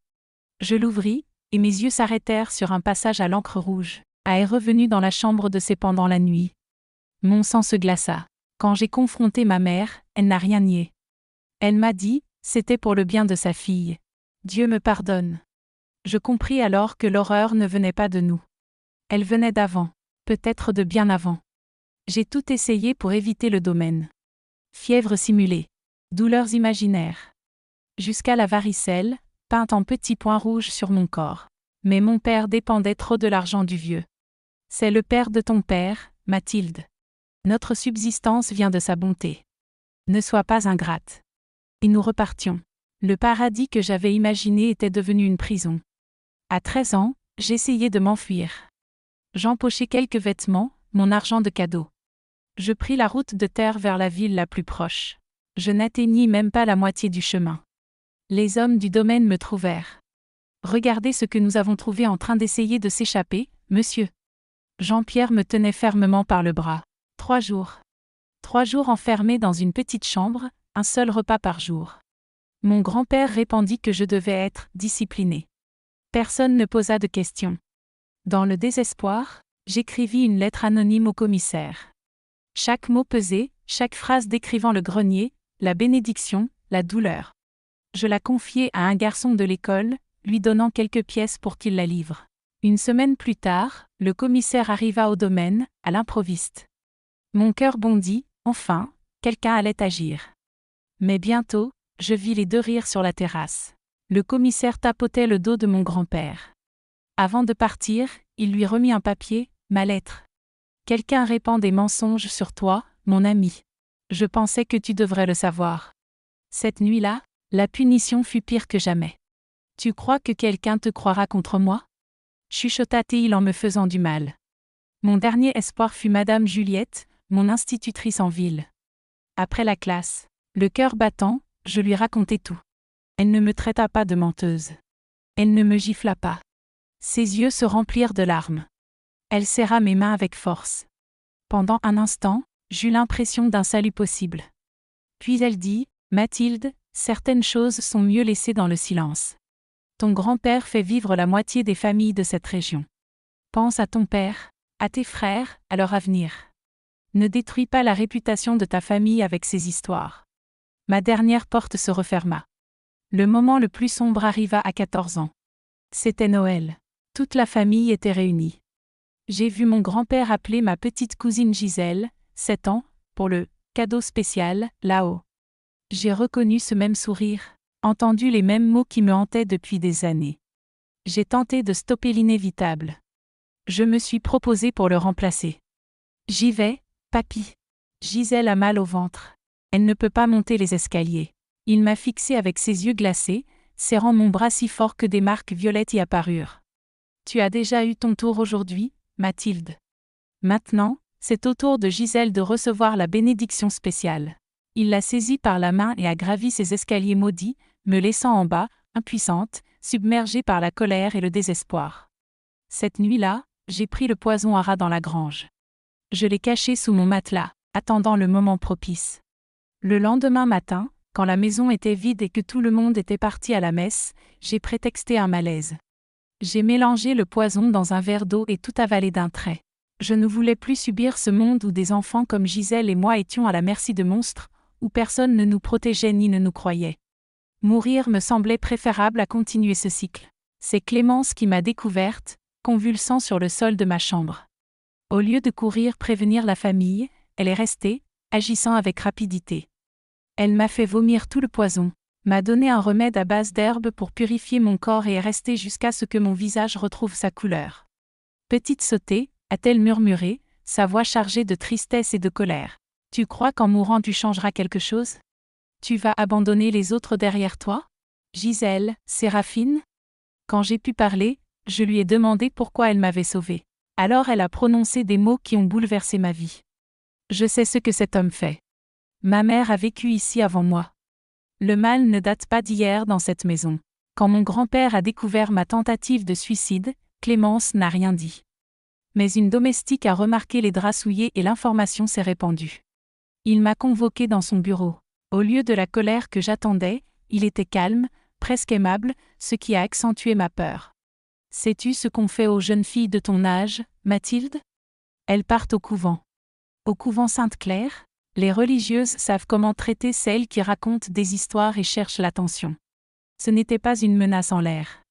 Je l'ouvris, et mes yeux s'arrêtèrent sur un passage à l'encre rouge. « est revenu dans la chambre de ses pendant la nuit. » Mon sang se glaça. Quand j'ai confronté ma mère, elle n'a rien nié. Elle m'a dit, c'était pour le bien de sa fille. Dieu me pardonne. Je compris alors que l'horreur ne venait pas de nous. Elle venait d'avant, peut-être de bien avant. J'ai tout essayé pour éviter le domaine. Fièvre simulée. Douleurs imaginaires. Jusqu'à la varicelle, peinte en petits points rouges sur mon corps. Mais mon père dépendait trop de l'argent du vieux. C'est le père de ton père, Mathilde. Notre subsistance vient de sa bonté. Ne sois pas ingrate. Et nous repartions. Le paradis que j'avais imaginé était devenu une prison. À 13 ans, j'essayais de m'enfuir. J'empochai quelques vêtements, mon argent de cadeau. Je pris la route de terre vers la ville la plus proche. Je n'atteignis même pas la moitié du chemin. Les hommes du domaine me trouvèrent. Regardez ce que nous avons trouvé en train d'essayer de s'échapper, monsieur. Jean-Pierre me tenait fermement par le bras. 3 jours. 3 jours enfermés dans une petite chambre, un seul repas par jour. Mon grand-père répondit que je devais être discipliné. Personne ne posa de questions. Dans le désespoir, j'écrivis une lettre anonyme au commissaire. Chaque mot pesait, chaque phrase décrivant le grenier, la bénédiction, la douleur. Je la confiai à un garçon de l'école, lui donnant quelques pièces pour qu'il la livre. Une semaine plus tard, le commissaire arriva au domaine, à l'improviste. Mon cœur bondit, enfin, quelqu'un allait agir. Mais bientôt, je vis les deux rire sur la terrasse. Le commissaire tapotait le dos de mon grand-père. Avant de partir, il lui remit un papier, ma lettre. Quelqu'un répand des mensonges sur toi, mon ami. Je pensais que tu devrais le savoir. Cette nuit-là, la punition fut pire que jamais. Tu crois que quelqu'un te croira contre moi? Chuchota-t-il en me faisant du mal. Mon dernier espoir fut Madame Juliette, mon institutrice en ville. Après la classe, le cœur battant, je lui racontai tout. Elle ne me traita pas de menteuse. Elle ne me gifla pas. Ses yeux se remplirent de larmes. Elle serra mes mains avec force. Pendant un instant, j'eus l'impression d'un salut possible. Puis elle dit, « Mathilde, certaines choses sont mieux laissées dans le silence. Ton grand-père fait vivre la moitié des familles de cette région. Pense à ton père, à tes frères, à leur avenir. Ne détruis pas la réputation de ta famille avec ces histoires. » Ma dernière porte se referma. Le moment le plus sombre arriva à 14 ans. C'était Noël. Toute la famille était réunie. J'ai vu mon grand-père appeler ma petite cousine Gisèle, 7 ans, pour le « cadeau spécial » là-haut. J'ai reconnu ce même sourire, entendu les mêmes mots qui me hantaient depuis des années. J'ai tenté de stopper l'inévitable. Je me suis proposé pour le remplacer. J'y vais, papy. Gisèle a mal au ventre. Elle ne peut pas monter les escaliers. Il m'a fixé avec ses yeux glacés, serrant mon bras si fort que des marques violettes y apparurent. Tu as déjà eu ton tour aujourd'hui, Mathilde. Maintenant, c'est au tour de Gisèle de recevoir la bénédiction spéciale. Il la saisit par la main et a gravi ses escaliers maudits, me laissant en bas, impuissante, submergée par la colère et le désespoir. Cette nuit-là, j'ai pris le poison à rat dans la grange. Je l'ai caché sous mon matelas, attendant le moment propice. Le lendemain matin, quand la maison était vide et que tout le monde était parti à la messe, j'ai prétexté un malaise. J'ai mélangé le poison dans un verre d'eau et tout avalé d'un trait. Je ne voulais plus subir ce monde où des enfants comme Gisèle et moi étions à la merci de monstres, où personne ne nous protégeait ni ne nous croyait. Mourir me semblait préférable à continuer ce cycle. C'est Clémence qui m'a découverte, convulsant sur le sol de ma chambre. Au lieu de courir prévenir la famille, elle est restée, agissant avec rapidité. Elle m'a fait vomir tout le poison, m'a donné un remède à base d'herbes pour purifier mon corps et est restée jusqu'à ce que mon visage retrouve sa couleur. Petite sautée, a-t-elle murmuré, sa voix chargée de tristesse et de colère. Tu crois qu'en mourant tu changeras quelque chose? Tu vas abandonner les autres derrière toi? Gisèle, Séraphine? Quand j'ai pu parler, je lui ai demandé pourquoi elle m'avait sauvée. Alors elle a prononcé des mots qui ont bouleversé ma vie. Je sais ce que cet homme fait. Ma mère a vécu ici avant moi. Le mal ne date pas d'hier dans cette maison. Quand mon grand-père a découvert ma tentative de suicide, Clémence n'a rien dit. Mais une domestique a remarqué les draps souillés et l'information s'est répandue. Il m'a convoqué dans son bureau. Au lieu de la colère que j'attendais, il était calme, presque aimable, ce qui a accentué ma peur. Sais-tu ce qu'on fait aux jeunes filles de ton âge, Mathilde? Elles partent au couvent. Au couvent Sainte-Claire, les religieuses savent comment traiter celles qui racontent des histoires et cherchent l'attention. Ce n'était pas une menace en l'air.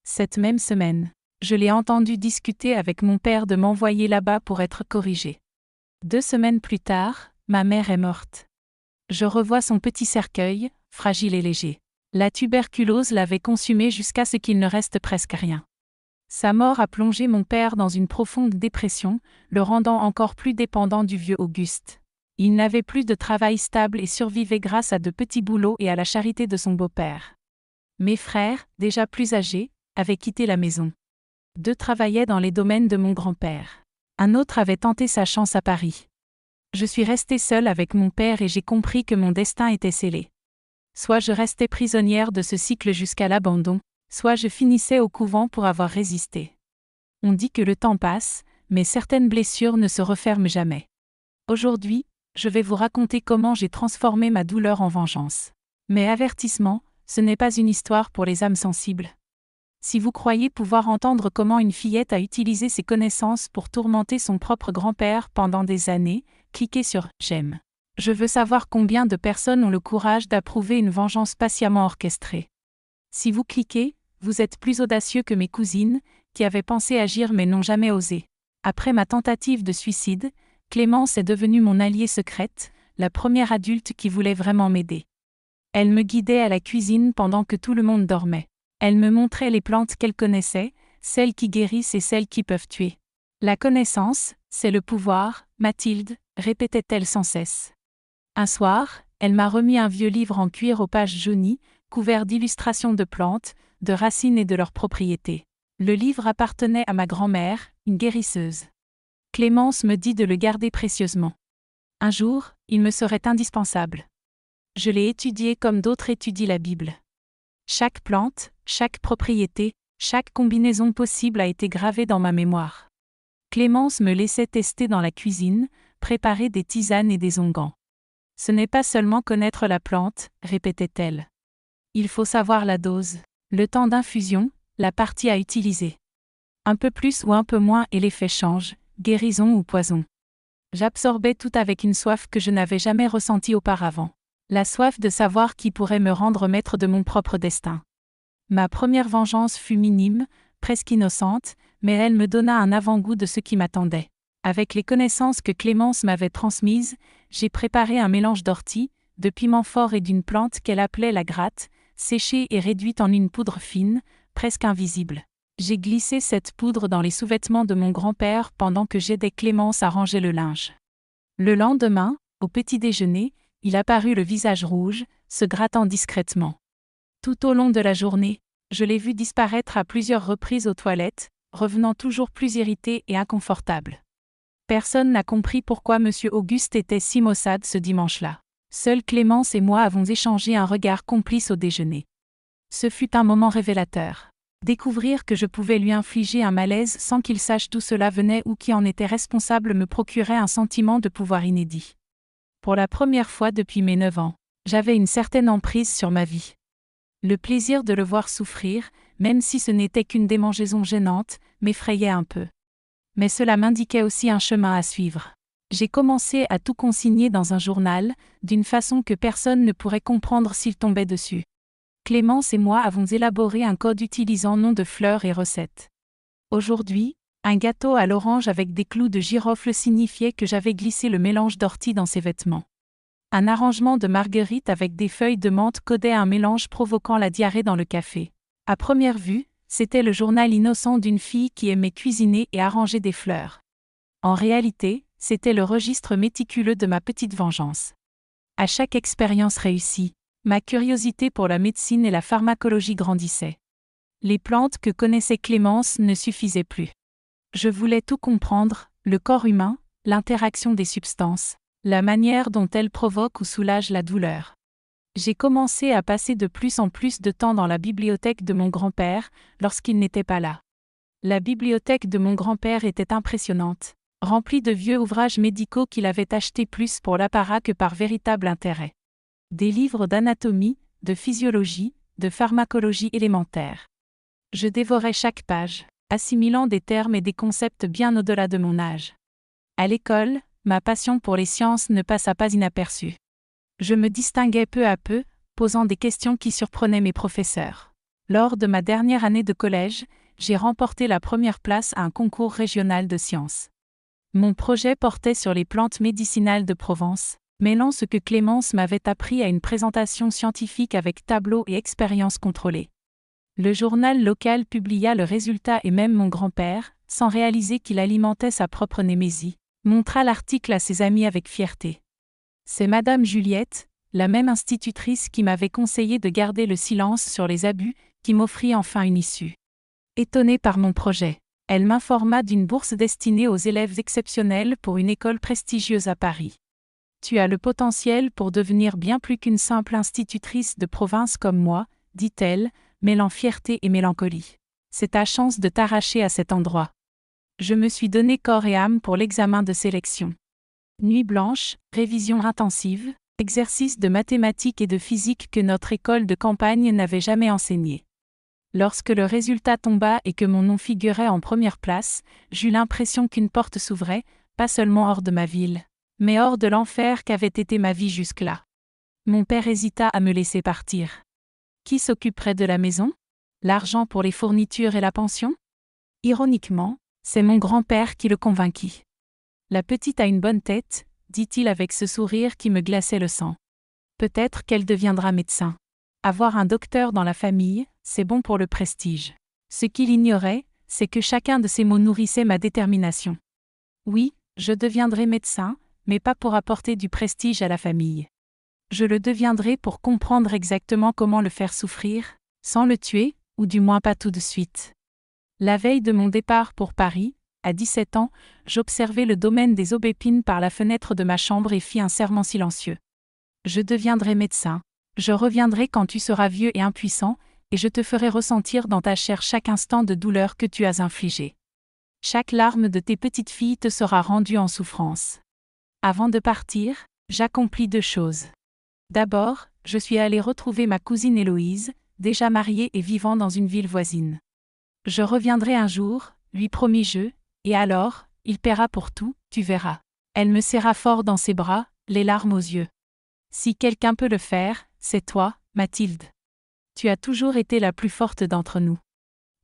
Cette même semaine, je l'ai entendu discuter avec mon père de m'envoyer là-bas pour être corrigé. 2 semaines plus tard, ma mère est morte. Je revois son petit cercueil, fragile et léger. La tuberculose l'avait consumé jusqu'à ce qu'il ne reste presque rien. Sa mort a plongé mon père dans une profonde dépression, le rendant encore plus dépendant du vieux Auguste. Il n'avait plus de travail stable et survivait grâce à de petits boulots et à la charité de son beau-père. Mes frères, déjà plus âgés, avaient quitté la maison. 2 travaillaient dans les domaines de mon grand-père. Un autre avait tenté sa chance à Paris. Je suis restée seule avec mon père et j'ai compris que mon destin était scellé. Soit je restais prisonnière de ce cycle jusqu'à l'abandon, soit je finissais au couvent pour avoir résisté. On dit que le temps passe, mais certaines blessures ne se referment jamais. Aujourd'hui, je vais vous raconter comment j'ai transformé ma douleur en vengeance. Mais avertissement, ce n'est pas une histoire pour les âmes sensibles. Si vous croyez pouvoir entendre comment une fillette a utilisé ses connaissances pour tourmenter son propre grand-père pendant des années, cliquez sur « J'aime ». Je veux savoir combien de personnes ont le courage d'approuver une vengeance patiemment orchestrée. Si vous cliquez, vous êtes plus audacieux que mes cousines, qui avaient pensé agir mais n'ont jamais osé. Après ma tentative de suicide, Clémence est devenue mon alliée secrète, la première adulte qui voulait vraiment m'aider. Elle me guidait à la cuisine pendant que tout le monde dormait. Elle me montrait les plantes qu'elle connaissait, celles qui guérissent et celles qui peuvent tuer. La connaissance, c'est le pouvoir, Mathilde, répétait-elle sans cesse. Un soir, elle m'a remis un vieux livre en cuir aux pages jaunies, couvert d'illustrations de plantes, de racines et de leurs propriétés. Le livre appartenait à ma grand-mère, une guérisseuse. Clémence me dit de le garder précieusement. Un jour, il me serait indispensable. Je l'ai étudié comme d'autres étudient la Bible. Chaque plante, chaque propriété, chaque combinaison possible a été gravée dans ma mémoire. Clémence me laissait tester dans la cuisine, préparer des tisanes et des onguents. Ce n'est pas seulement connaître la plante, répétait-elle. Il faut savoir la dose, le temps d'infusion, la partie à utiliser. Un peu plus ou un peu moins et l'effet change, guérison ou poison. J'absorbais tout avec une soif que je n'avais jamais ressentie auparavant. La soif de savoir qui pourrait me rendre maître de mon propre destin. Ma première vengeance fut minime, presque innocente, mais elle me donna un avant-goût de ce qui m'attendait. Avec les connaissances que Clémence m'avait transmises, j'ai préparé un mélange d'ortie, de piment fort et d'une plante qu'elle appelait la gratte, séchée et réduite en une poudre fine, presque invisible. J'ai glissé cette poudre dans les sous-vêtements de mon grand-père pendant que j'aidais Clémence à ranger le linge. Le lendemain, au petit déjeuner, il apparut le visage rouge, se grattant discrètement. Tout au long de la journée, je l'ai vu disparaître à plusieurs reprises aux toilettes, revenant toujours plus irrité et inconfortable. Personne n'a compris pourquoi M. Auguste était si maussade ce dimanche-là. Seule Clémence et moi avons échangé un regard complice au déjeuner. Ce fut un moment révélateur. Découvrir que je pouvais lui infliger un malaise sans qu'il sache d'où cela venait ou qui en était responsable me procurait un sentiment de pouvoir inédit. Pour la première fois depuis mes 9 ans, j'avais une certaine emprise sur ma vie. Le plaisir de le voir souffrir, même si ce n'était qu'une démangeaison gênante, m'effrayait un peu. Mais cela m'indiquait aussi un chemin à suivre. J'ai commencé à tout consigner dans un journal, d'une façon que personne ne pourrait comprendre s'il tombait dessus. Clémence et moi avons élaboré un code utilisant noms de fleurs et recettes. Aujourd'hui, un gâteau à l'orange avec des clous de girofle signifiait que j'avais glissé le mélange d'ortie dans ses vêtements. Un arrangement de marguerite avec des feuilles de menthe codait un mélange provoquant la diarrhée dans le café. À première vue, c'était le journal innocent d'une fille qui aimait cuisiner et arranger des fleurs. En réalité, c'était le registre méticuleux de ma petite vengeance. À chaque expérience réussie, ma curiosité pour la médecine et la pharmacologie grandissait. Les plantes que connaissait Clémence ne suffisaient plus. Je voulais tout comprendre, le corps humain, l'interaction des substances, la manière dont elles provoquent ou soulagent la douleur. J'ai commencé à passer de plus en plus de temps dans la bibliothèque de mon grand-père, lorsqu'il n'était pas là. La bibliothèque de mon grand-père était impressionnante, remplie de vieux ouvrages médicaux qu'il avait achetés plus pour l'apparat que par véritable intérêt. Des livres d'anatomie, de physiologie, de pharmacologie élémentaire. Je dévorais chaque page, assimilant des termes et des concepts bien au-delà de mon âge. À l'école, ma passion pour les sciences ne passa pas inaperçue. Je me distinguais peu à peu, posant des questions qui surprenaient mes professeurs. Lors de ma dernière année de collège, j'ai remporté la première place à un concours régional de sciences. Mon projet portait sur les plantes médicinales de Provence, mêlant ce que Clémence m'avait appris à une présentation scientifique avec tableaux et expériences contrôlées. Le journal local publia le résultat et même mon grand-père, sans réaliser qu'il alimentait sa propre némésie, montra l'article à ses amis avec fierté. C'est Madame Juliette, la même institutrice qui m'avait conseillé de garder le silence sur les abus, qui m'offrit enfin une issue. Étonnée par mon projet, elle m'informa d'une bourse destinée aux élèves exceptionnels pour une école prestigieuse à Paris. Tu as le potentiel pour devenir bien plus qu'une simple institutrice de province comme moi, dit-elle, mêlant fierté et mélancolie. C'est ta chance de t'arracher à cet endroit. Je me suis donné corps et âme pour l'examen de sélection. Nuit blanche, révision intensive, exercices de mathématiques et de physique que notre école de campagne n'avait jamais enseigné. Lorsque le résultat tomba et que mon nom figurait en première place, j'eus l'impression qu'une porte s'ouvrait, pas seulement hors de ma ville, mais hors de l'enfer qu'avait été ma vie jusque-là. Mon père hésita à me laisser partir. Qui s'occuperait de la maison? L'argent pour les fournitures et la pension? Ironiquement, c'est mon grand-père qui le convainquit. La petite a une bonne tête, dit-il avec ce sourire qui me glaçait le sang. Peut-être qu'elle deviendra médecin. Avoir un docteur dans la famille, c'est bon pour le prestige. Ce qu'il ignorait, c'est que chacun de ces mots nourrissait ma détermination. Oui, je deviendrai médecin, mais pas pour apporter du prestige à la famille. Je le deviendrai pour comprendre exactement comment le faire souffrir, sans le tuer, ou du moins pas tout de suite. La veille de mon départ pour Paris, à 17 ans, j'observai le domaine des aubépines par la fenêtre de ma chambre et fis un serment silencieux. Je deviendrai médecin. Je reviendrai quand tu seras vieux et impuissant, et je te ferai ressentir dans ta chair chaque instant de douleur que tu as infligé. Chaque larme de tes petites filles te sera rendue en souffrance. Avant de partir, j'accomplis 2 choses. D'abord, je suis allée retrouver ma cousine Héloïse, déjà mariée et vivant dans une ville voisine. Je reviendrai un jour, lui promis-je, et alors, il paiera pour tout, tu verras. Elle me serra fort dans ses bras, les larmes aux yeux. Si quelqu'un peut le faire, c'est toi, Mathilde. Tu as toujours été la plus forte d'entre nous.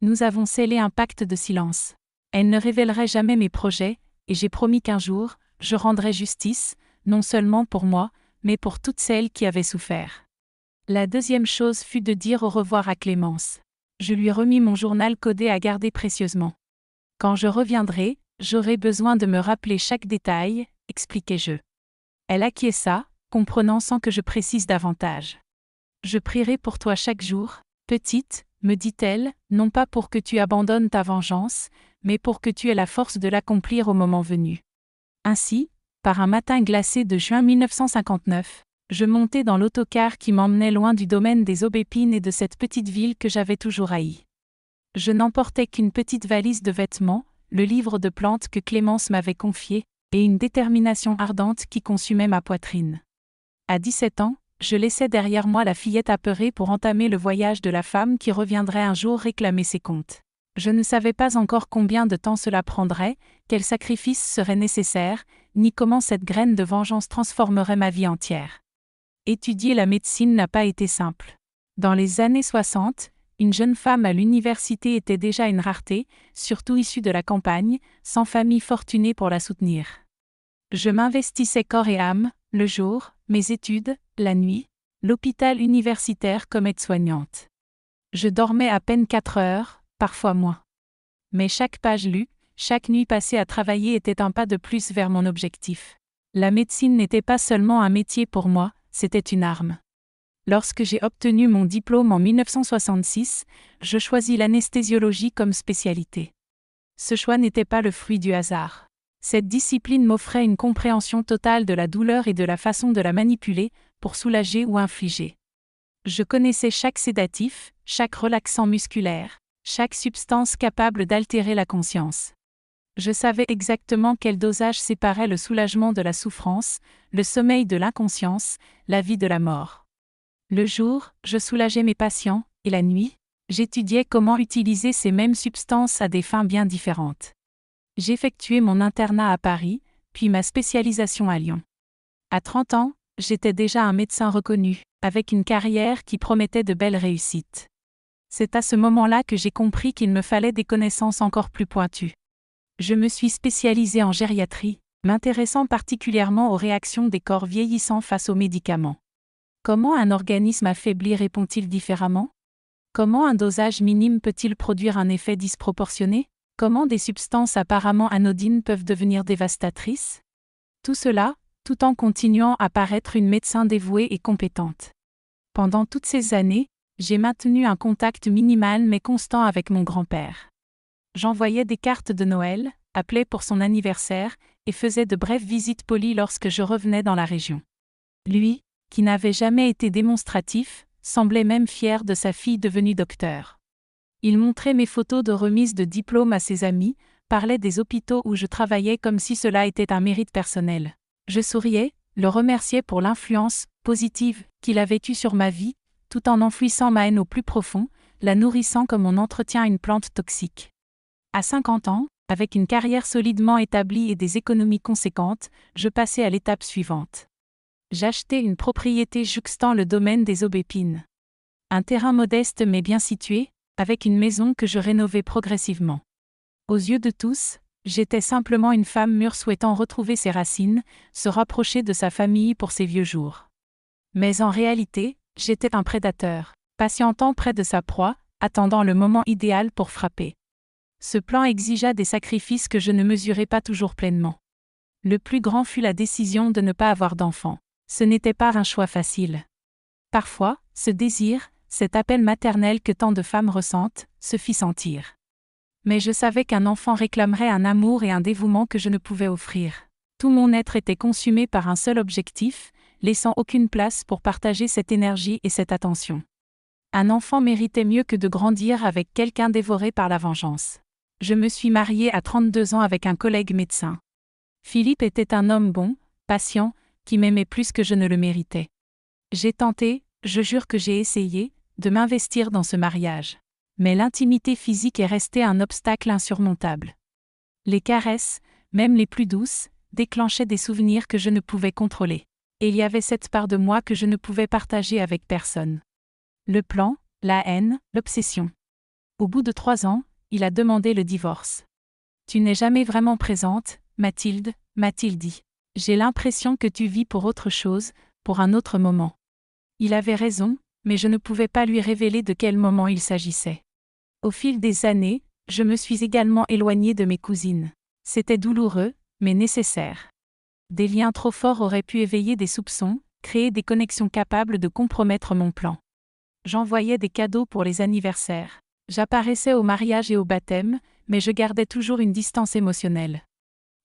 Nous avons scellé un pacte de silence. Elle ne révélerait jamais mes projets, et j'ai promis qu'un jour, je rendrai justice, non seulement pour moi, mais pour toutes celles qui avaient souffert. La deuxième chose fut de dire au revoir à Clémence. Je lui remis mon journal codé à garder précieusement. Quand je reviendrai, j'aurai besoin de me rappeler chaque détail, expliquai-je. Elle acquiesça, comprenant sans que je précise davantage. Je prierai pour toi chaque jour, petite, me dit-elle, non pas pour que tu abandonnes ta vengeance, mais pour que tu aies la force de l'accomplir au moment venu. Ainsi, par un matin glacé de juin 1959, je montai dans l'autocar qui m'emmenait loin du domaine des aubépines et de cette petite ville que j'avais toujours haïe. Je n'emportais qu'une petite valise de vêtements, le livre de plantes que Clémence m'avait confié, et une détermination ardente qui consumait ma poitrine. À 17 ans, je laissais derrière moi la fillette apeurée pour entamer le voyage de la femme qui reviendrait un jour réclamer ses comptes. Je ne savais pas encore combien de temps cela prendrait, quels sacrifices seraient nécessaires, ni comment cette graine de vengeance transformerait ma vie entière. Étudier la médecine n'a pas été simple. Dans les années 60, une jeune femme à l'université était déjà une rareté, surtout issue de la campagne, sans famille fortunée pour la soutenir. Je m'investissais corps et âme, le jour, mes études, la nuit, l'hôpital universitaire comme aide-soignante. Je dormais à peine 4 heures, parfois moins. Mais chaque page lue, chaque nuit passée à travailler était un pas de plus vers mon objectif. La médecine n'était pas seulement un métier pour moi, c'était une arme. Lorsque j'ai obtenu mon diplôme en 1966, je choisis l'anesthésiologie comme spécialité. Ce choix n'était pas le fruit du hasard. Cette discipline m'offrait une compréhension totale de la douleur et de la façon de la manipuler, pour soulager ou infliger. Je connaissais chaque sédatif, chaque relaxant musculaire, chaque substance capable d'altérer la conscience. Je savais exactement quel dosage séparait le soulagement de la souffrance, le sommeil de l'inconscience, la vie de la mort. Le jour, je soulageais mes patients, et la nuit, j'étudiais comment utiliser ces mêmes substances à des fins bien différentes. J'effectuais mon internat à Paris, puis ma spécialisation à Lyon. À 30 ans, j'étais déjà un médecin reconnu, avec une carrière qui promettait de belles réussites. C'est à ce moment-là que j'ai compris qu'il me fallait des connaissances encore plus pointues. Je me suis spécialisée en gériatrie, m'intéressant particulièrement aux réactions des corps vieillissants face aux médicaments. Comment un organisme affaibli répond-il différemment? Comment un dosage minime peut-il produire un effet disproportionné? Comment des substances apparemment anodines peuvent devenir dévastatrices? Tout cela tout en continuant à paraître une médecin dévouée et compétente. Pendant toutes ces années, j'ai maintenu un contact minimal mais constant avec mon grand-père. J'envoyais des cartes de Noël, appelais pour son anniversaire, et faisais de brèves visites polies lorsque je revenais dans la région. Lui, qui n'avait jamais été démonstratif, semblait même fier de sa fille devenue docteur. Il montrait mes photos de remise de diplôme à ses amis, parlait des hôpitaux où je travaillais comme si cela était un mérite personnel. Je souriais, le remerciais pour l'influence positive qu'il avait eue sur ma vie, tout en enfouissant ma haine au plus profond, la nourrissant comme on entretient une plante toxique. À 50 ans, avec une carrière solidement établie et des économies conséquentes, je passais à l'étape suivante. J'achetais une propriété jouxtant le domaine des aubépines. Un terrain modeste mais bien situé, avec une maison que je rénovais progressivement. Aux yeux de tous, j'étais simplement une femme mûre souhaitant retrouver ses racines, se rapprocher de sa famille pour ses vieux jours. Mais en réalité, j'étais un prédateur, patientant près de sa proie, attendant le moment idéal pour frapper. Ce plan exigea des sacrifices que je ne mesurais pas toujours pleinement. Le plus grand fut la décision de ne pas avoir d'enfant. Ce n'était pas un choix facile. Parfois, ce désir, cet appel maternel que tant de femmes ressentent, se fit sentir. Mais je savais qu'un enfant réclamerait un amour et un dévouement que je ne pouvais offrir. Tout mon être était consumé par un seul objectif, laissant aucune place pour partager cette énergie et cette attention. Un enfant méritait mieux que de grandir avec quelqu'un dévoré par la vengeance. Je me suis mariée à 32 ans avec un collègue médecin. Philippe était un homme bon, patient, qui m'aimait plus que je ne le méritais. J'ai tenté, je jure que j'ai essayé, de m'investir dans ce mariage. Mais l'intimité physique est restée un obstacle insurmontable. Les caresses, même les plus douces, déclenchaient des souvenirs que je ne pouvais contrôler. Et il y avait cette part de moi que je ne pouvais partager avec personne. Le plan, la haine, l'obsession. Au bout de 3 ans, il a demandé le divorce. « Tu n'es jamais vraiment présente, Mathilde », m'a-t-il dit. « J'ai l'impression que tu vis pour autre chose, pour un autre moment. » Il avait raison, mais je ne pouvais pas lui révéler de quel moment il s'agissait. Au fil des années, je me suis également éloignée de mes cousines. C'était douloureux, mais nécessaire. Des liens trop forts auraient pu éveiller des soupçons, créer des connexions capables de compromettre mon plan. J'envoyais des cadeaux pour les anniversaires. J'apparaissais au mariage et au baptême, mais je gardais toujours une distance émotionnelle.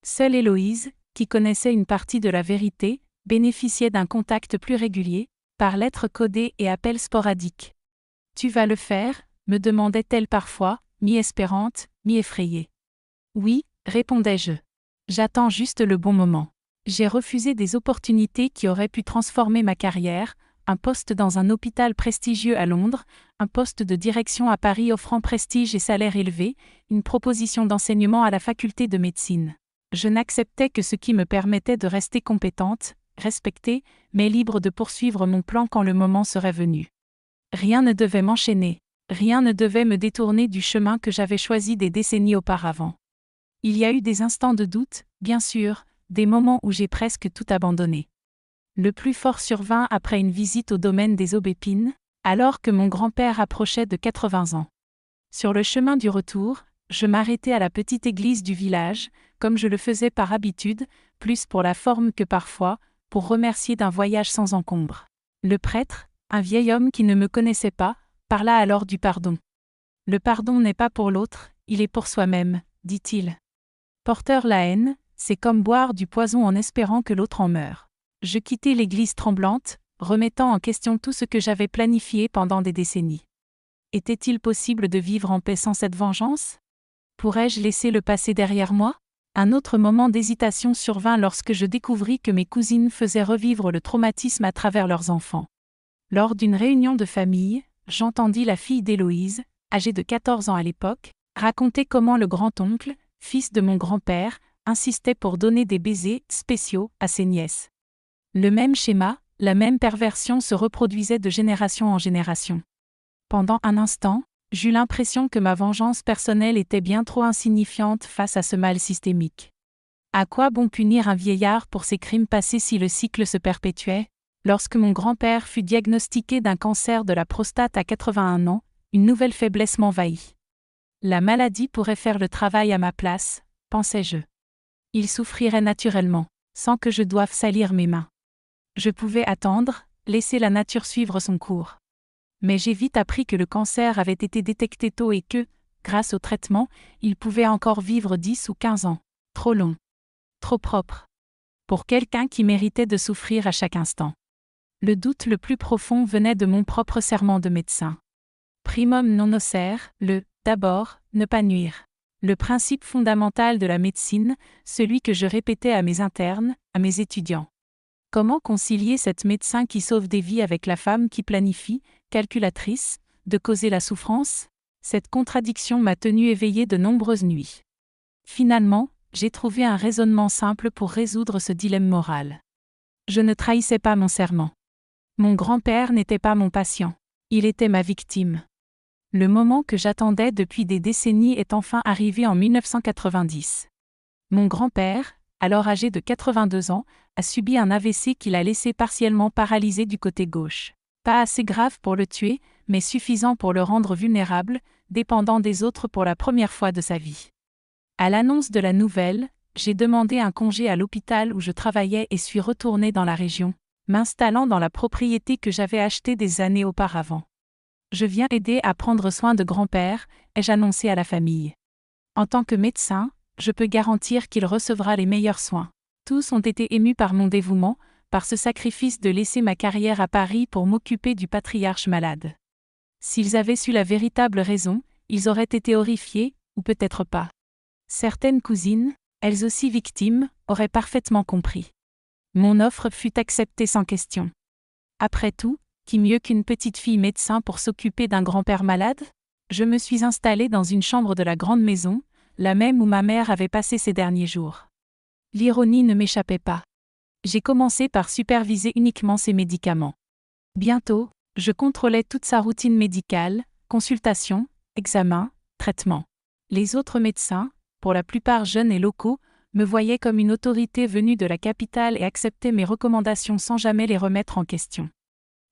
Seule Héloïse, qui connaissait une partie de la vérité, bénéficiait d'un contact plus régulier, par lettres codées et appels sporadiques. « Tu vas le faire ?» me demandait-elle parfois, mi-espérante, mi-effrayée. « Oui », répondais-je. « J'attends juste le bon moment. » J'ai refusé des opportunités qui auraient pu transformer ma carrière, un poste dans un hôpital prestigieux à Londres, un poste de direction à Paris offrant prestige et salaire élevé, une proposition d'enseignement à la faculté de médecine. Je n'acceptais que ce qui me permettait de rester compétente, respectée, mais libre de poursuivre mon plan quand le moment serait venu. Rien ne devait m'enchaîner, rien ne devait me détourner du chemin que j'avais choisi des décennies auparavant. Il y a eu des instants de doute, bien sûr, des moments où j'ai presque tout abandonné. Le plus fort survint après une visite au domaine des aubépines, alors que mon grand-père approchait de 80 ans. Sur le chemin du retour, je m'arrêtai à la petite église du village, comme je le faisais par habitude, plus pour la forme que parfois, pour remercier d'un voyage sans encombre. Le prêtre, un vieil homme qui ne me connaissait pas, parla alors du pardon. « Le pardon n'est pas pour l'autre, il est pour soi-même », dit-il. Porteur la haine, c'est comme boire du poison en espérant que l'autre en meure. Je quittai l'église tremblante, remettant en question tout ce que j'avais planifié pendant des décennies. Était-il possible de vivre en paix sans cette vengeance ? Pourrais-je laisser le passé derrière moi ? Un autre moment d'hésitation survint lorsque je découvris que mes cousines faisaient revivre le traumatisme à travers leurs enfants. Lors d'une réunion de famille, j'entendis la fille d'Héloïse, âgée de 14 ans à l'époque, raconter comment le grand-oncle, fils de mon grand-père, insistait pour donner des baisers spéciaux à ses nièces. Le même schéma, la même perversion se reproduisait de génération en génération. Pendant un instant, j'eus l'impression que ma vengeance personnelle était bien trop insignifiante face à ce mal systémique. À quoi bon punir un vieillard pour ses crimes passés si le cycle se perpétuait ? Lorsque mon grand-père fut diagnostiqué d'un cancer de la prostate à 81 ans, une nouvelle faiblesse m'envahit. La maladie pourrait faire le travail à ma place, pensais-je. Il souffrirait naturellement. sans que je doive salir mes mains. Je pouvais attendre, laisser la nature suivre son cours. Mais j'ai vite appris que le cancer avait été détecté tôt et que, grâce au traitement, il pouvait encore vivre 10 ou 15 ans. Trop long. Trop propre. Pour quelqu'un qui méritait de souffrir à chaque instant. Le doute le plus profond venait de mon propre serment de médecin. Primum non nocere, d'abord, ne pas nuire. Le principe fondamental de la médecine, celui que je répétais à mes internes, à mes étudiants. Comment concilier cette médecin qui sauve des vies avec la femme qui planifie, calculatrice, de causer la souffrance? Cette contradiction m'a tenue éveillée de nombreuses nuits. Finalement, j'ai trouvé un raisonnement simple pour résoudre ce dilemme moral. Je ne trahissais pas mon serment. Mon grand-père n'était pas mon patient. Il était ma victime. Le moment que j'attendais depuis des décennies est enfin arrivé en 1990. Mon grand-père, alors âgé de 82 ans, a subi un AVC qui l'a laissé partiellement paralysé du côté gauche. Pas assez grave pour le tuer, mais suffisant pour le rendre vulnérable, dépendant des autres pour la première fois de sa vie. À l'annonce de la nouvelle, j'ai demandé un congé à l'hôpital où je travaillais et suis retourné dans la région, m'installant dans la propriété que j'avais achetée des années auparavant. Je viens aider à prendre soin de grand-père, ai-je annoncé à la famille. En tant que médecin, je peux garantir qu'il recevra les meilleurs soins. Tous ont été émus par mon dévouement, par ce sacrifice de laisser ma carrière à Paris pour m'occuper du patriarche malade. S'ils avaient su la véritable raison, ils auraient été horrifiés, ou peut-être pas. Certaines cousines, elles aussi victimes, auraient parfaitement compris. Mon offre fut acceptée sans question. Après tout, qui mieux qu'une petite fille médecin pour s'occuper d'un grand-père malade? Je me suis installée dans une chambre de la grande maison, la même où ma mère avait passé ses derniers jours. L'ironie ne m'échappait pas. J'ai commencé par superviser uniquement ses médicaments. Bientôt, je contrôlais toute sa routine médicale, consultation, examen, traitement. Les autres médecins, pour la plupart jeunes et locaux, me voyaient comme une autorité venue de la capitale et acceptaient mes recommandations sans jamais les remettre en question.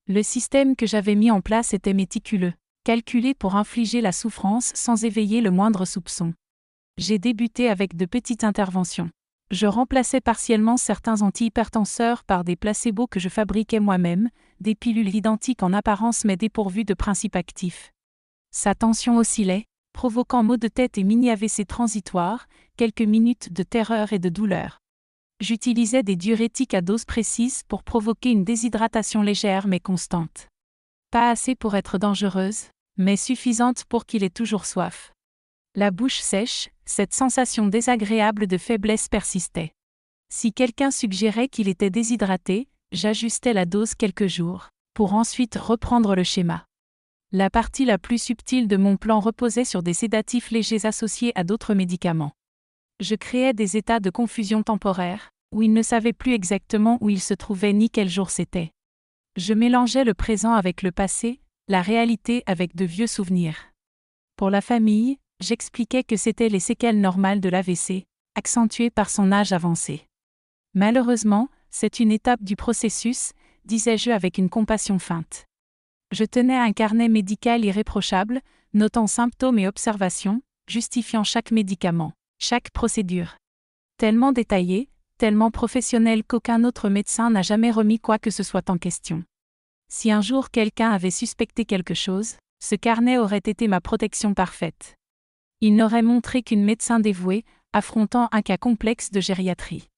Le système que j'avais mis en place était méticuleux, calculé pour infliger la souffrance sans éveiller le moindre soupçon. J'ai débuté avec de petites interventions. Je remplaçais partiellement certains antihypertenseurs par des placebos que je fabriquais moi-même, des pilules identiques en apparence mais dépourvues de principes actifs. Sa tension oscillait, provoquant maux de tête et mini-AVC transitoires, quelques minutes de terreur et de douleur. J'utilisais des diurétiques à dose précise pour provoquer une déshydratation légère mais constante. Pas assez pour être dangereuse, mais suffisante pour qu'il ait toujours soif. La bouche sèche, cette sensation désagréable de faiblesse persistait. Si quelqu'un suggérait qu'il était déshydraté, j'ajustais la dose quelques jours, pour ensuite reprendre le schéma. La partie la plus subtile de mon plan reposait sur des sédatifs légers associés à d'autres médicaments. Je créais des états de confusion temporaire, où il ne savait plus exactement où il se trouvait ni quel jour c'était. Je mélangeais le présent avec le passé, la réalité avec de vieux souvenirs. Pour la famille, j'expliquais que c'étaient les séquelles normales de l'AVC, accentuées par son âge avancé. Malheureusement, c'est une étape du processus, disais-je avec une compassion feinte. Je tenais un carnet médical irréprochable, notant symptômes et observations, justifiant chaque médicament, chaque procédure. Tellement détaillé, tellement professionnel qu'aucun autre médecin n'a jamais remis quoi que ce soit en question. Si un jour quelqu'un avait suspecté quelque chose, ce carnet aurait été ma protection parfaite. Il n'aurait montré qu'une médecin dévouée, affrontant un cas complexe de gériatrie.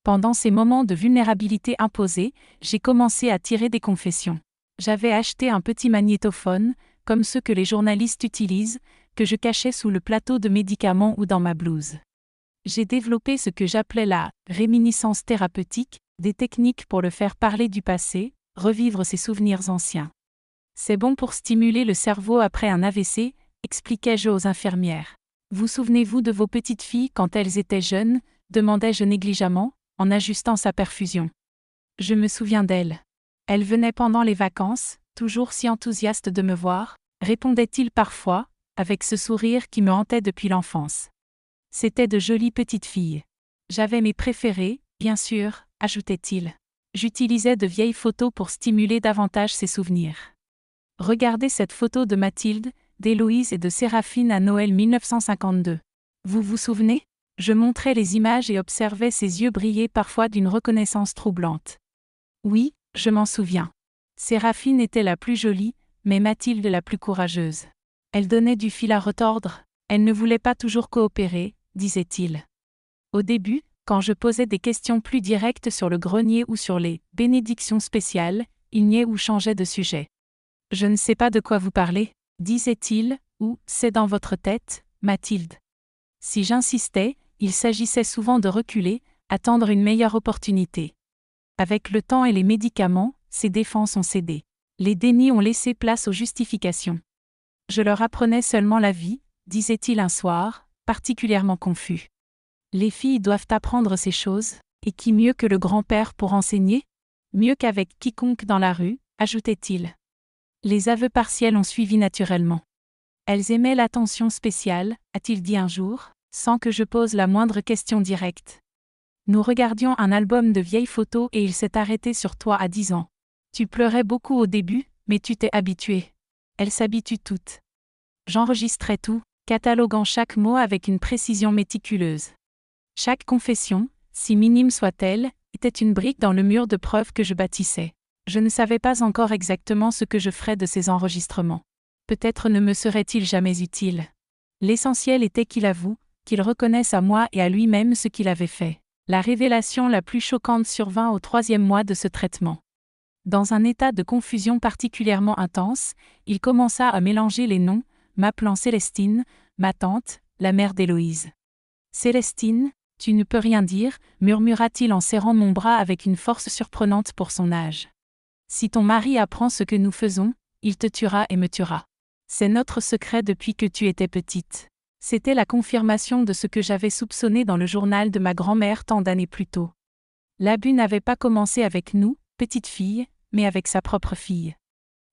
Pendant ces moments de vulnérabilité imposés, j'ai commencé à tirer des confessions. J'avais acheté un petit magnétophone, comme ceux que les journalistes utilisent, que je cachais sous le plateau de médicaments ou dans ma blouse. J'ai développé ce que j'appelais la réminiscence thérapeutique, des techniques pour le faire parler du passé, revivre ses souvenirs anciens. C'est bon pour stimuler le cerveau après un AVC, expliquai-je aux infirmières. Vous souvenez-vous de vos petites filles quand elles étaient jeunes, demandai-je négligemment, en ajustant sa perfusion. Je me souviens d'elles. Elles venaient pendant les vacances, toujours si enthousiastes de me voir, répondait-il parfois, avec ce sourire qui me hantait depuis l'enfance. C'étaient de jolies petites filles. J'avais mes préférées, bien sûr, ajoutait-il. J'utilisais de vieilles photos pour stimuler davantage ses souvenirs. Regardez cette photo de Mathilde, d'Héloïse et de Séraphine à Noël 1952. Vous vous souvenez? Je montrais les images et observais ses yeux briller parfois d'une reconnaissance troublante. Oui, je m'en souviens. Séraphine était la plus jolie, mais Mathilde la plus courageuse. Elle donnait du fil à retordre, elle ne voulait pas toujours coopérer, disait-il. Au début, quand je posais des questions plus directes sur le grenier ou sur les bénédictions spéciales, il niait ou changeait de sujet. Je ne sais pas de quoi vous parlez, disait-il, ou c'est dans votre tête, Mathilde. Si j'insistais, il s'agissait souvent de reculer, attendre une meilleure opportunité. Avec le temps et les médicaments, ses défenses ont cédé. Les dénis ont laissé place aux justifications. Je leur apprenais seulement la vie, disait-il un soir, particulièrement confus. Les filles doivent apprendre ces choses, et qui mieux que le grand-père pour enseigner? Mieux qu'avec quiconque dans la rue, ajoutait-il. Les aveux partiels ont suivi naturellement. Elles aimaient l'attention spéciale, a-t-il dit un jour, sans que je pose la moindre question directe. Nous regardions un album de vieilles photos et il s'est arrêté sur toi à 10 ans. Tu pleurais beaucoup au début, mais tu t'es habitué. Elles s'habituent toutes. J'enregistrais tout, cataloguant chaque mot avec une précision méticuleuse. Chaque confession, si minime soit-elle, était une brique dans le mur de preuve que je bâtissais. Je ne savais pas encore exactement ce que je ferais de ces enregistrements. Peut-être ne me seraient-ils jamais utiles. L'essentiel était qu'il avoue, qu'il reconnaisse à moi et à lui-même ce qu'il avait fait. La révélation la plus choquante survint au 3e mois de ce traitement. Dans un état de confusion particulièrement intense, il commença à mélanger les noms, m'appelant Célestine, ma tante, la mère d'Héloïse. « Célestine, tu ne peux rien dire » murmura-t-il en serrant mon bras avec une force surprenante pour son âge. « Si ton mari apprend ce que nous faisons, il te tuera et me tuera. C'est notre secret depuis que tu étais petite. » C'était la confirmation de ce que j'avais soupçonné dans le journal de ma grand-mère tant d'années plus tôt. L'abus n'avait pas commencé avec nous, petite fille, mais avec sa propre fille.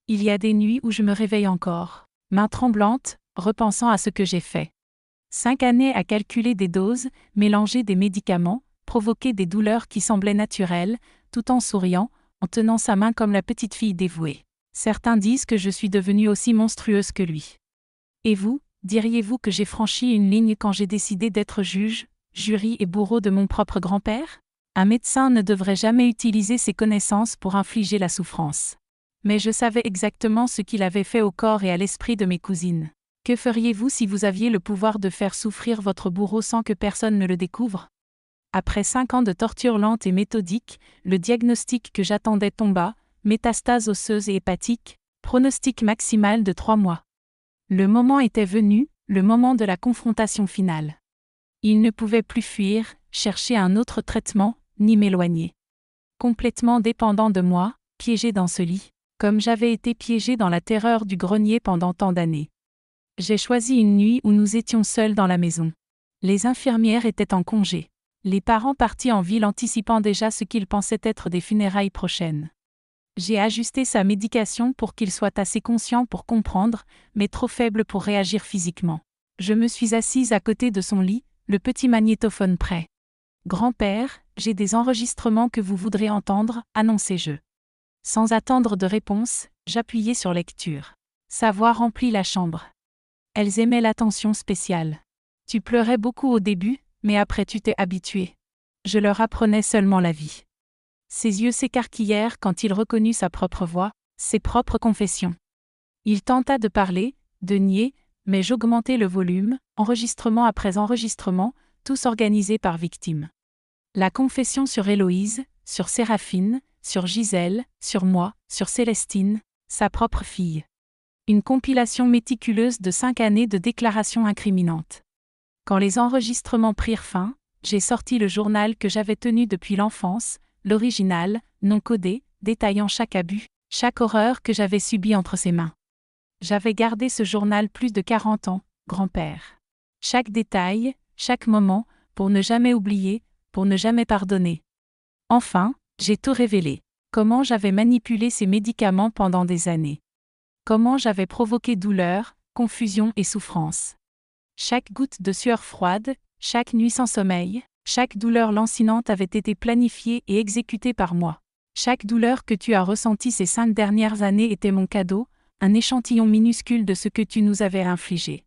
Il y a des nuits où je me réveille encore, main tremblante, repensant à ce que j'ai fait. 5 années à calculer des doses, mélanger des médicaments, provoquer des douleurs qui semblaient naturelles, tout en souriant, en tenant sa main comme la petite fille dévouée. Certains disent que je suis devenue aussi monstrueuse que lui. Et vous, diriez-vous que j'ai franchi une ligne quand j'ai décidé d'être juge, jury et bourreau de mon propre grand-père? Un médecin ne devrait jamais utiliser ses connaissances pour infliger la souffrance. Mais je savais exactement ce qu'il avait fait au corps et à l'esprit de mes cousines. Que feriez-vous si vous aviez le pouvoir de faire souffrir votre bourreau sans que personne ne le découvre? Après 5 ans de torture lente et méthodique, le diagnostic que j'attendais tomba, métastase osseuse et hépatique, pronostic maximal de 3 mois. Le moment était venu, le moment de la confrontation finale. Il ne pouvait plus fuir, chercher un autre traitement, ni m'éloigner. Complètement dépendant de moi, piégé dans ce lit, comme j'avais été piégé dans la terreur du grenier pendant tant d'années. J'ai choisi une nuit où nous étions seuls dans la maison. Les infirmières étaient en congé. Les parents partis en ville anticipant déjà ce qu'ils pensaient être des funérailles prochaines. J'ai ajusté sa médication pour qu'il soit assez conscient pour comprendre, mais trop faible pour réagir physiquement. Je me suis assise à côté de son lit, le petit magnétophone prêt. « Grand-père, j'ai des enregistrements que vous voudrez entendre » annonçai-je. Sans attendre de réponse, j'appuyai sur lecture. Sa voix remplit la chambre. Elles aimaient l'attention spéciale. Tu pleurais beaucoup au début, mais après tu t'es habitué. Je leur apprenais seulement la vie. Ses yeux s'écarquillèrent quand il reconnut sa propre voix, ses propres confessions. Il tenta de parler, de nier, mais j'augmentai le volume, enregistrement après enregistrement, tous organisés par victime. La confession sur Héloïse, sur Séraphine, sur Gisèle, sur moi, sur Célestine, sa propre fille. Une compilation méticuleuse de 5 années de déclarations incriminantes. Quand les enregistrements prirent fin, j'ai sorti le journal que j'avais tenu depuis l'enfance, l'original, non codé, détaillant chaque abus, chaque horreur que j'avais subie entre ses mains. J'avais gardé ce journal plus de 40 ans, grand-père. Chaque détail, chaque moment, pour ne jamais oublier, pour ne jamais pardonner. Enfin, j'ai tout révélé. Comment j'avais manipulé ces médicaments pendant des années. Comment j'avais provoqué douleur, confusion et souffrance. Chaque goutte de sueur froide, chaque nuit sans sommeil, chaque douleur lancinante avait été planifiée et exécutée par moi. Chaque douleur que tu as ressentie ces 5 dernières années était mon cadeau, un échantillon minuscule de ce que tu nous avais infligé.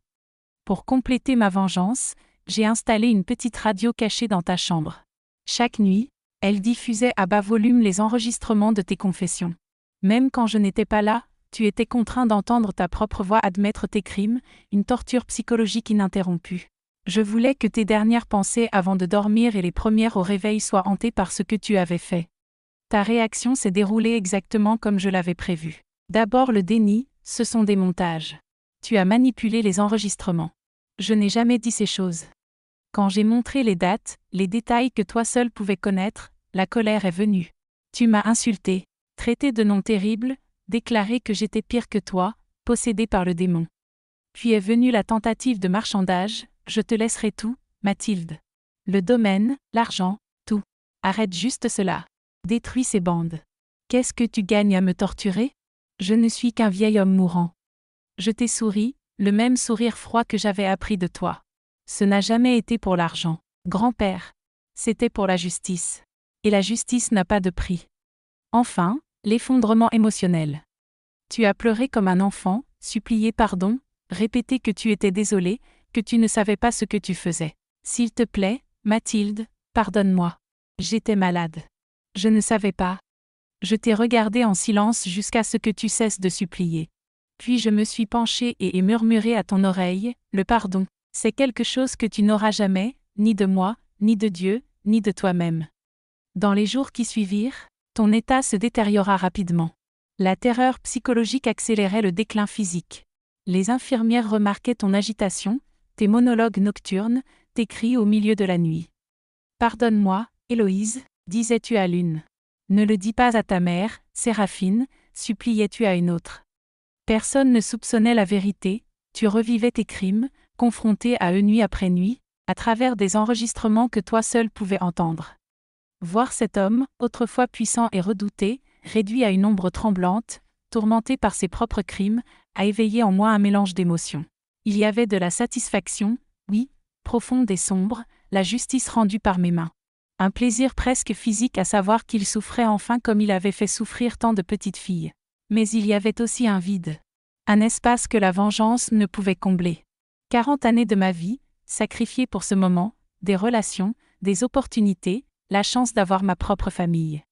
Pour compléter ma vengeance, J'ai installé une petite radio cachée dans ta chambre. Chaque nuit, elle diffusait à bas volume les enregistrements de tes confessions. Même quand je n'étais pas là, tu étais contraint d'entendre ta propre voix admettre tes crimes, une torture psychologique ininterrompue. Je voulais que tes dernières pensées avant de dormir et les premières au réveil soient hantées par ce que tu avais fait. Ta réaction s'est déroulée exactement comme je l'avais prévu. D'abord le déni, ce sont des montages. Tu as manipulé les enregistrements. Je n'ai jamais dit ces choses. Quand j'ai montré les dates, les détails que toi seul pouvais connaître, la colère est venue. Tu m'as insulté, traité de noms terribles, déclaré que j'étais pire que toi, possédé par le démon. Puis est venue la tentative de marchandage, je te laisserai tout, Mathilde. Le domaine, l'argent, tout. Arrête juste cela. Détruis ces bandes. Qu'est-ce que tu gagnes à me torturer? Je ne suis qu'un vieil homme mourant. Je t'ai souri, le même sourire froid que j'avais appris de toi. Ce n'a jamais été pour l'argent, grand-père. C'était pour la justice. Et la justice n'a pas de prix. Enfin, l'effondrement émotionnel. Tu as pleuré comme un enfant, supplié pardon, répété que tu étais désolé, que tu ne savais pas ce que tu faisais. S'il te plaît, Mathilde, pardonne-moi. J'étais malade. Je ne savais pas. Je t'ai regardé en silence jusqu'à ce que tu cesses de supplier. Puis je me suis penchée et ai murmuré à ton oreille, le pardon, c'est quelque chose que tu n'auras jamais, ni de moi, ni de Dieu, ni de toi-même. Dans les jours qui suivirent, ton état se détériora rapidement. La terreur psychologique accélérait le déclin physique. Les infirmières remarquaient ton agitation, tes monologues nocturnes, tes cris au milieu de la nuit. Pardonne-moi, Héloïse, disais-tu à l'une. Ne le dis pas à ta mère, Séraphine, suppliais-tu à une autre. Personne ne soupçonnait la vérité, tu revivais tes crimes, confronté à eux nuit après nuit, à travers des enregistrements que toi seul pouvais entendre. Voir cet homme, autrefois puissant et redouté, réduit à une ombre tremblante, tourmenté par ses propres crimes, a éveillé en moi un mélange d'émotions. Il y avait de la satisfaction, oui, profonde et sombre, la justice rendue par mes mains. Un plaisir presque physique à savoir qu'il souffrait enfin comme il avait fait souffrir tant de petites filles. Mais il y avait aussi un vide. Un espace que la vengeance ne pouvait combler. 40 années de ma vie, sacrifiées pour ce moment, des relations, des opportunités, la chance d'avoir ma propre famille.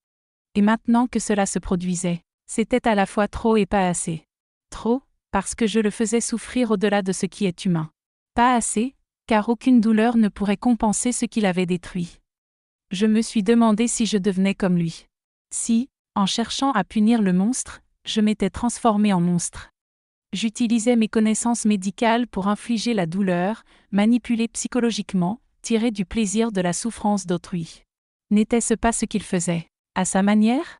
Et maintenant que cela se produisait, c'était à la fois trop et pas assez. Trop, parce que je le faisais souffrir au-delà de ce qui est humain. Pas assez, car aucune douleur ne pourrait compenser ce qu'il avait détruit. Je me suis demandé si je devenais comme lui. Si, en cherchant à punir le monstre, je m'étais transformé en monstre. J'utilisais mes connaissances médicales pour infliger la douleur, manipuler psychologiquement, tirer du plaisir de la souffrance d'autrui. N'était-ce pas ce qu'il faisait, à sa manière?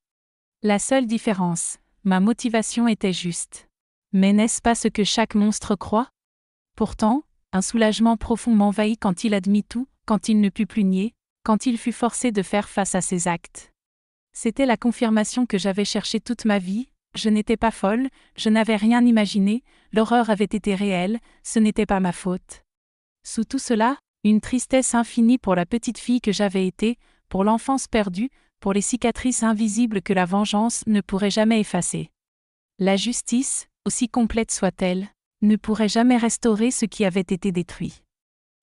La seule différence, ma motivation était juste. Mais n'est-ce pas ce que chaque monstre croit? Pourtant, un soulagement profond m'envahit quand il admit tout, quand il ne put plus nier, quand il fut forcé de faire face à ses actes. C'était la confirmation que j'avais cherchée toute ma vie, je n'étais pas folle, je n'avais rien imaginé, l'horreur avait été réelle, ce n'était pas ma faute. Sous tout cela, une tristesse infinie pour la petite fille que j'avais été, pour l'enfance perdue, pour les cicatrices invisibles que la vengeance ne pourrait jamais effacer. La justice, aussi complète soit-elle, ne pourrait jamais restaurer ce qui avait été détruit.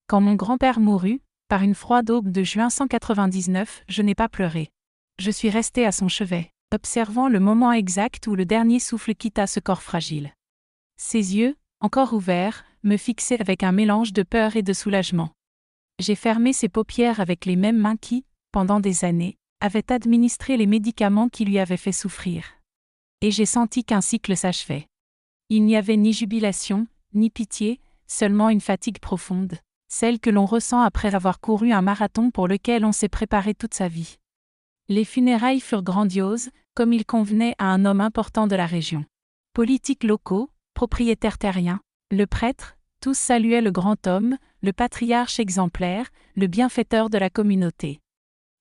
Quand mon grand-père mourut, par une froide aube de juin 199, je n'ai pas pleuré. Je suis restée à son chevet, observant le moment exact où le dernier souffle quitta ce corps fragile. Ses yeux, encore ouverts, me fixaient avec un mélange de peur et de soulagement. J'ai fermé ses paupières avec les mêmes mains qui, pendant des années, avaient administré les médicaments qui lui avaient fait souffrir. Et j'ai senti qu'un cycle s'achevait. Il n'y avait ni jubilation, ni pitié, seulement une fatigue profonde, celle que l'on ressent après avoir couru un marathon pour lequel on s'est préparé toute sa vie. Les funérailles furent grandioses, comme il convenait à un homme important de la région. Politiques locaux, propriétaires terriens, le prêtre, tous saluaient le grand homme, le patriarche exemplaire, le bienfaiteur de la communauté.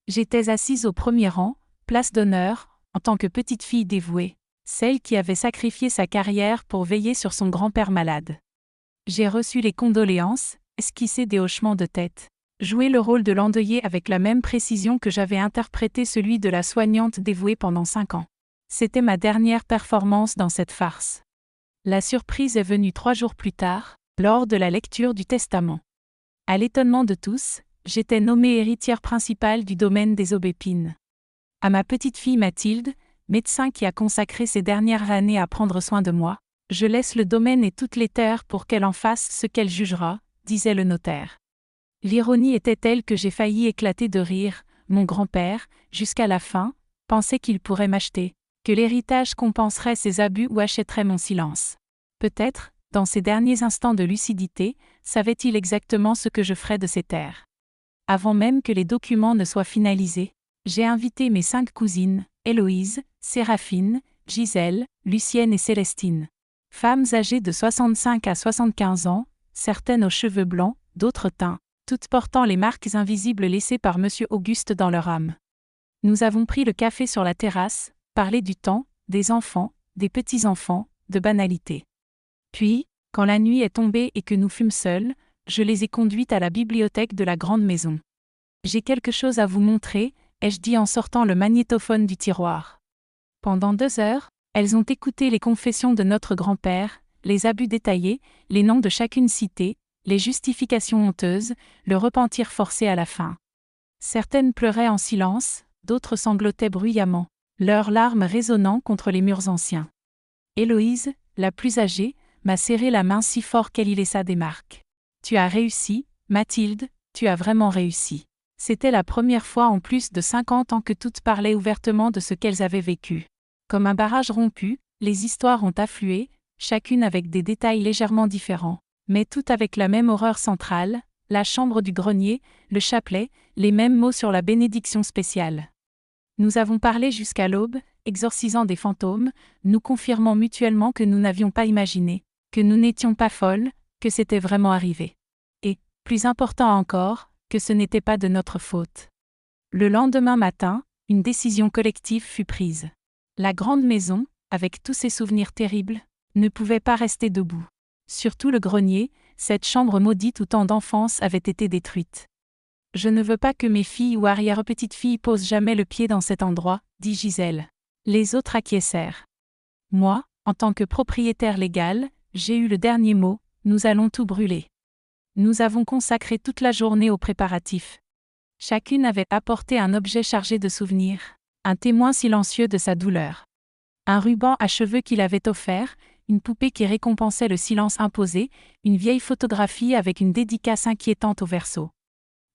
J'étais assise au premier rang, place d'honneur, en tant que petite fille dévouée, celle qui avait sacrifié sa carrière pour veiller sur son grand-père malade. J'ai reçu les condoléances, esquissé des hochements de tête, joué le rôle de l'endeuillé avec la même précision que j'avais interprété celui de la soignante dévouée pendant 5 ans. C'était ma dernière performance dans cette farce. La surprise est venue 3 jours plus tard, lors de la lecture du testament. À l'étonnement de tous, j'étais nommée héritière principale du domaine des aubépines. À ma petite fille Mathilde, médecin qui a consacré ses dernières années à prendre soin de moi, je laisse le domaine et toutes les terres pour qu'elle en fasse ce qu'elle jugera, disait le notaire. L'ironie était telle que j'ai failli éclater de rire. Mon grand-père, jusqu'à la fin, pensait qu'il pourrait m'acheter, que l'héritage compenserait ses abus ou achèterait mon silence. Peut-être, dans ces derniers instants de lucidité, savait-il exactement ce que je ferais de ces terres. Avant même que les documents ne soient finalisés, j'ai invité mes 5 cousines, Héloïse, Séraphine, Gisèle, Lucienne et Célestine. Femmes âgées de 65 à 75 ans, certaines aux cheveux blancs, d'autres teints, toutes portant les marques invisibles laissées par M. Auguste dans leur âme. Nous avons pris le café sur la terrasse, parlé du temps, des enfants, des petits-enfants, de banalités. Puis, quand la nuit est tombée et que nous fûmes seuls, je les ai conduites à la bibliothèque de la grande maison. J'ai quelque chose à vous montrer, ai-je dit en sortant le magnétophone du tiroir. Pendant 2 heures, elles ont écouté les confessions de notre grand-père, les abus détaillés, les noms de chacune cités, les justifications honteuses, le repentir forcé à la fin. Certaines pleuraient en silence, d'autres sanglotaient bruyamment, leurs larmes résonnant contre les murs anciens. Héloïse, la plus âgée, m'a serré la main si fort qu'elle y laissa des marques. « Tu as réussi, Mathilde, tu as vraiment réussi. » C'était la première fois en plus de 50 ans que toutes parlaient ouvertement de ce qu'elles avaient vécu. Comme un barrage rompu, les histoires ont afflué, chacune avec des détails légèrement différents, mais toutes avec la même horreur centrale, la chambre du grenier, le chapelet, les mêmes mots sur la bénédiction spéciale. Nous avons parlé jusqu'à l'aube, exorcisant des fantômes, nous confirmant mutuellement que nous n'avions pas imaginé, que nous n'étions pas folles, que c'était vraiment arrivé. Et, plus important encore, que ce n'était pas de notre faute. Le lendemain matin, une décision collective fut prise. La grande maison, avec tous ses souvenirs terribles, ne pouvait pas rester debout. Surtout le grenier, cette chambre maudite où tant d'enfance avait été détruite. Je ne veux pas que mes filles ou arrière-petites-filles posent jamais le pied dans cet endroit, dit Gisèle. Les autres acquiescèrent. Moi, en tant que propriétaire légal, j'ai eu le dernier mot, nous allons tout brûler. Nous avons consacré toute la journée aux préparatifs. Chacune avait apporté un objet chargé de souvenirs, un témoin silencieux de sa douleur. Un ruban à cheveux qu'il avait offert, une poupée qui récompensait le silence imposé, une vieille photographie avec une dédicace inquiétante au verso.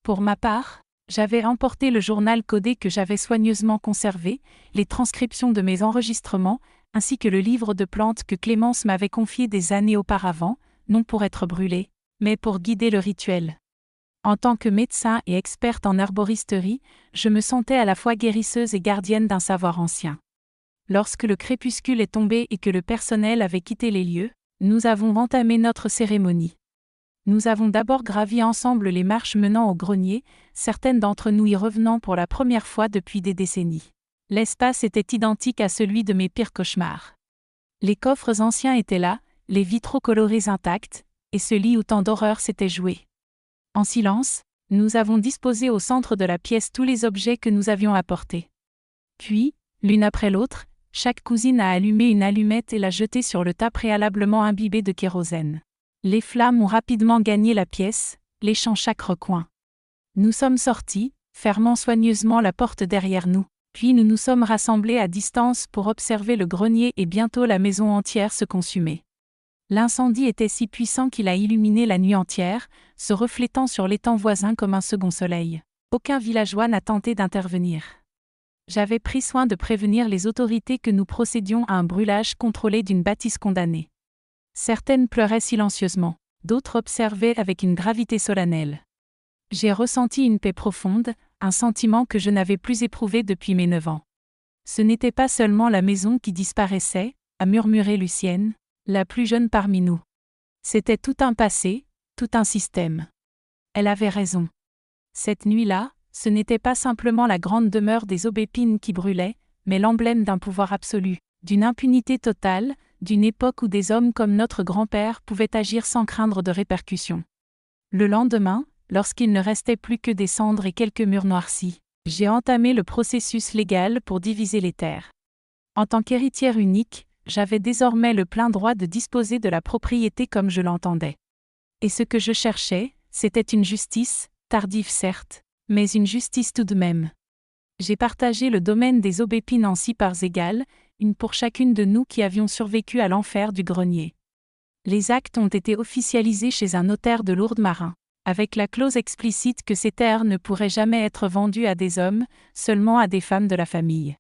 Pour ma part, j'avais emporté le journal codé que j'avais soigneusement conservé, les transcriptions de mes enregistrements, ainsi que le livre de plantes que Clémence m'avait confié des années auparavant, non pour être brûlé, mais pour guider le rituel. En tant que médecin et experte en herboristerie, je me sentais à la fois guérisseuse et gardienne d'un savoir ancien. Lorsque le crépuscule est tombé et que le personnel avait quitté les lieux, nous avons entamé notre cérémonie. Nous avons d'abord gravi ensemble les marches menant au grenier, certaines d'entre nous y revenant pour la première fois depuis des décennies. L'espace était identique à celui de mes pires cauchemars. Les coffres anciens étaient là, les vitraux colorés intacts, et ce lit où tant d'horreurs s'étaient jouées. En silence, nous avons disposé au centre de la pièce tous les objets que nous avions apportés. Puis, l'une après l'autre, chaque cousine a allumé une allumette et l'a jetée sur le tas préalablement imbibé de kérosène. Les flammes ont rapidement gagné la pièce, léchant chaque recoin. Nous sommes sortis, fermant soigneusement la porte derrière nous, puis nous nous sommes rassemblés à distance pour observer le grenier et bientôt la maison entière se consumer. L'incendie était si puissant qu'il a illuminé la nuit entière, se reflétant sur l'étang voisin comme un second soleil. Aucun villageois n'a tenté d'intervenir. J'avais pris soin de prévenir les autorités que nous procédions à un brûlage contrôlé d'une bâtisse condamnée. Certaines pleuraient silencieusement, d'autres observaient avec une gravité solennelle. J'ai ressenti une paix profonde, un sentiment que je n'avais plus éprouvé depuis mes 9 ans. Ce n'était pas seulement la maison qui disparaissait, a murmuré Lucienne, la plus jeune parmi nous. C'était tout un passé, tout un système. Elle avait raison. Cette nuit-là, ce n'était pas simplement la grande demeure des aubépines qui brûlait, mais l'emblème d'un pouvoir absolu, d'une impunité totale, d'une époque où des hommes comme notre grand-père pouvaient agir sans craindre de répercussions. Le lendemain, lorsqu'il ne restait plus que des cendres et quelques murs noircis, j'ai entamé le processus légal pour diviser les terres. En tant qu'héritière unique, j'avais désormais le plein droit de disposer de la propriété comme je l'entendais. Et ce que je cherchais, C'était une justice, tardive certes, mais une justice tout de même. J'ai partagé le domaine des aubépines en 6 parts égales, une pour chacune de nous qui avions survécu à l'enfer du grenier. Les actes ont été officialisés chez un notaire de Lourdes-Marin, avec la clause explicite que ces terres ne pourraient jamais être vendues à des hommes, seulement à des femmes de la famille.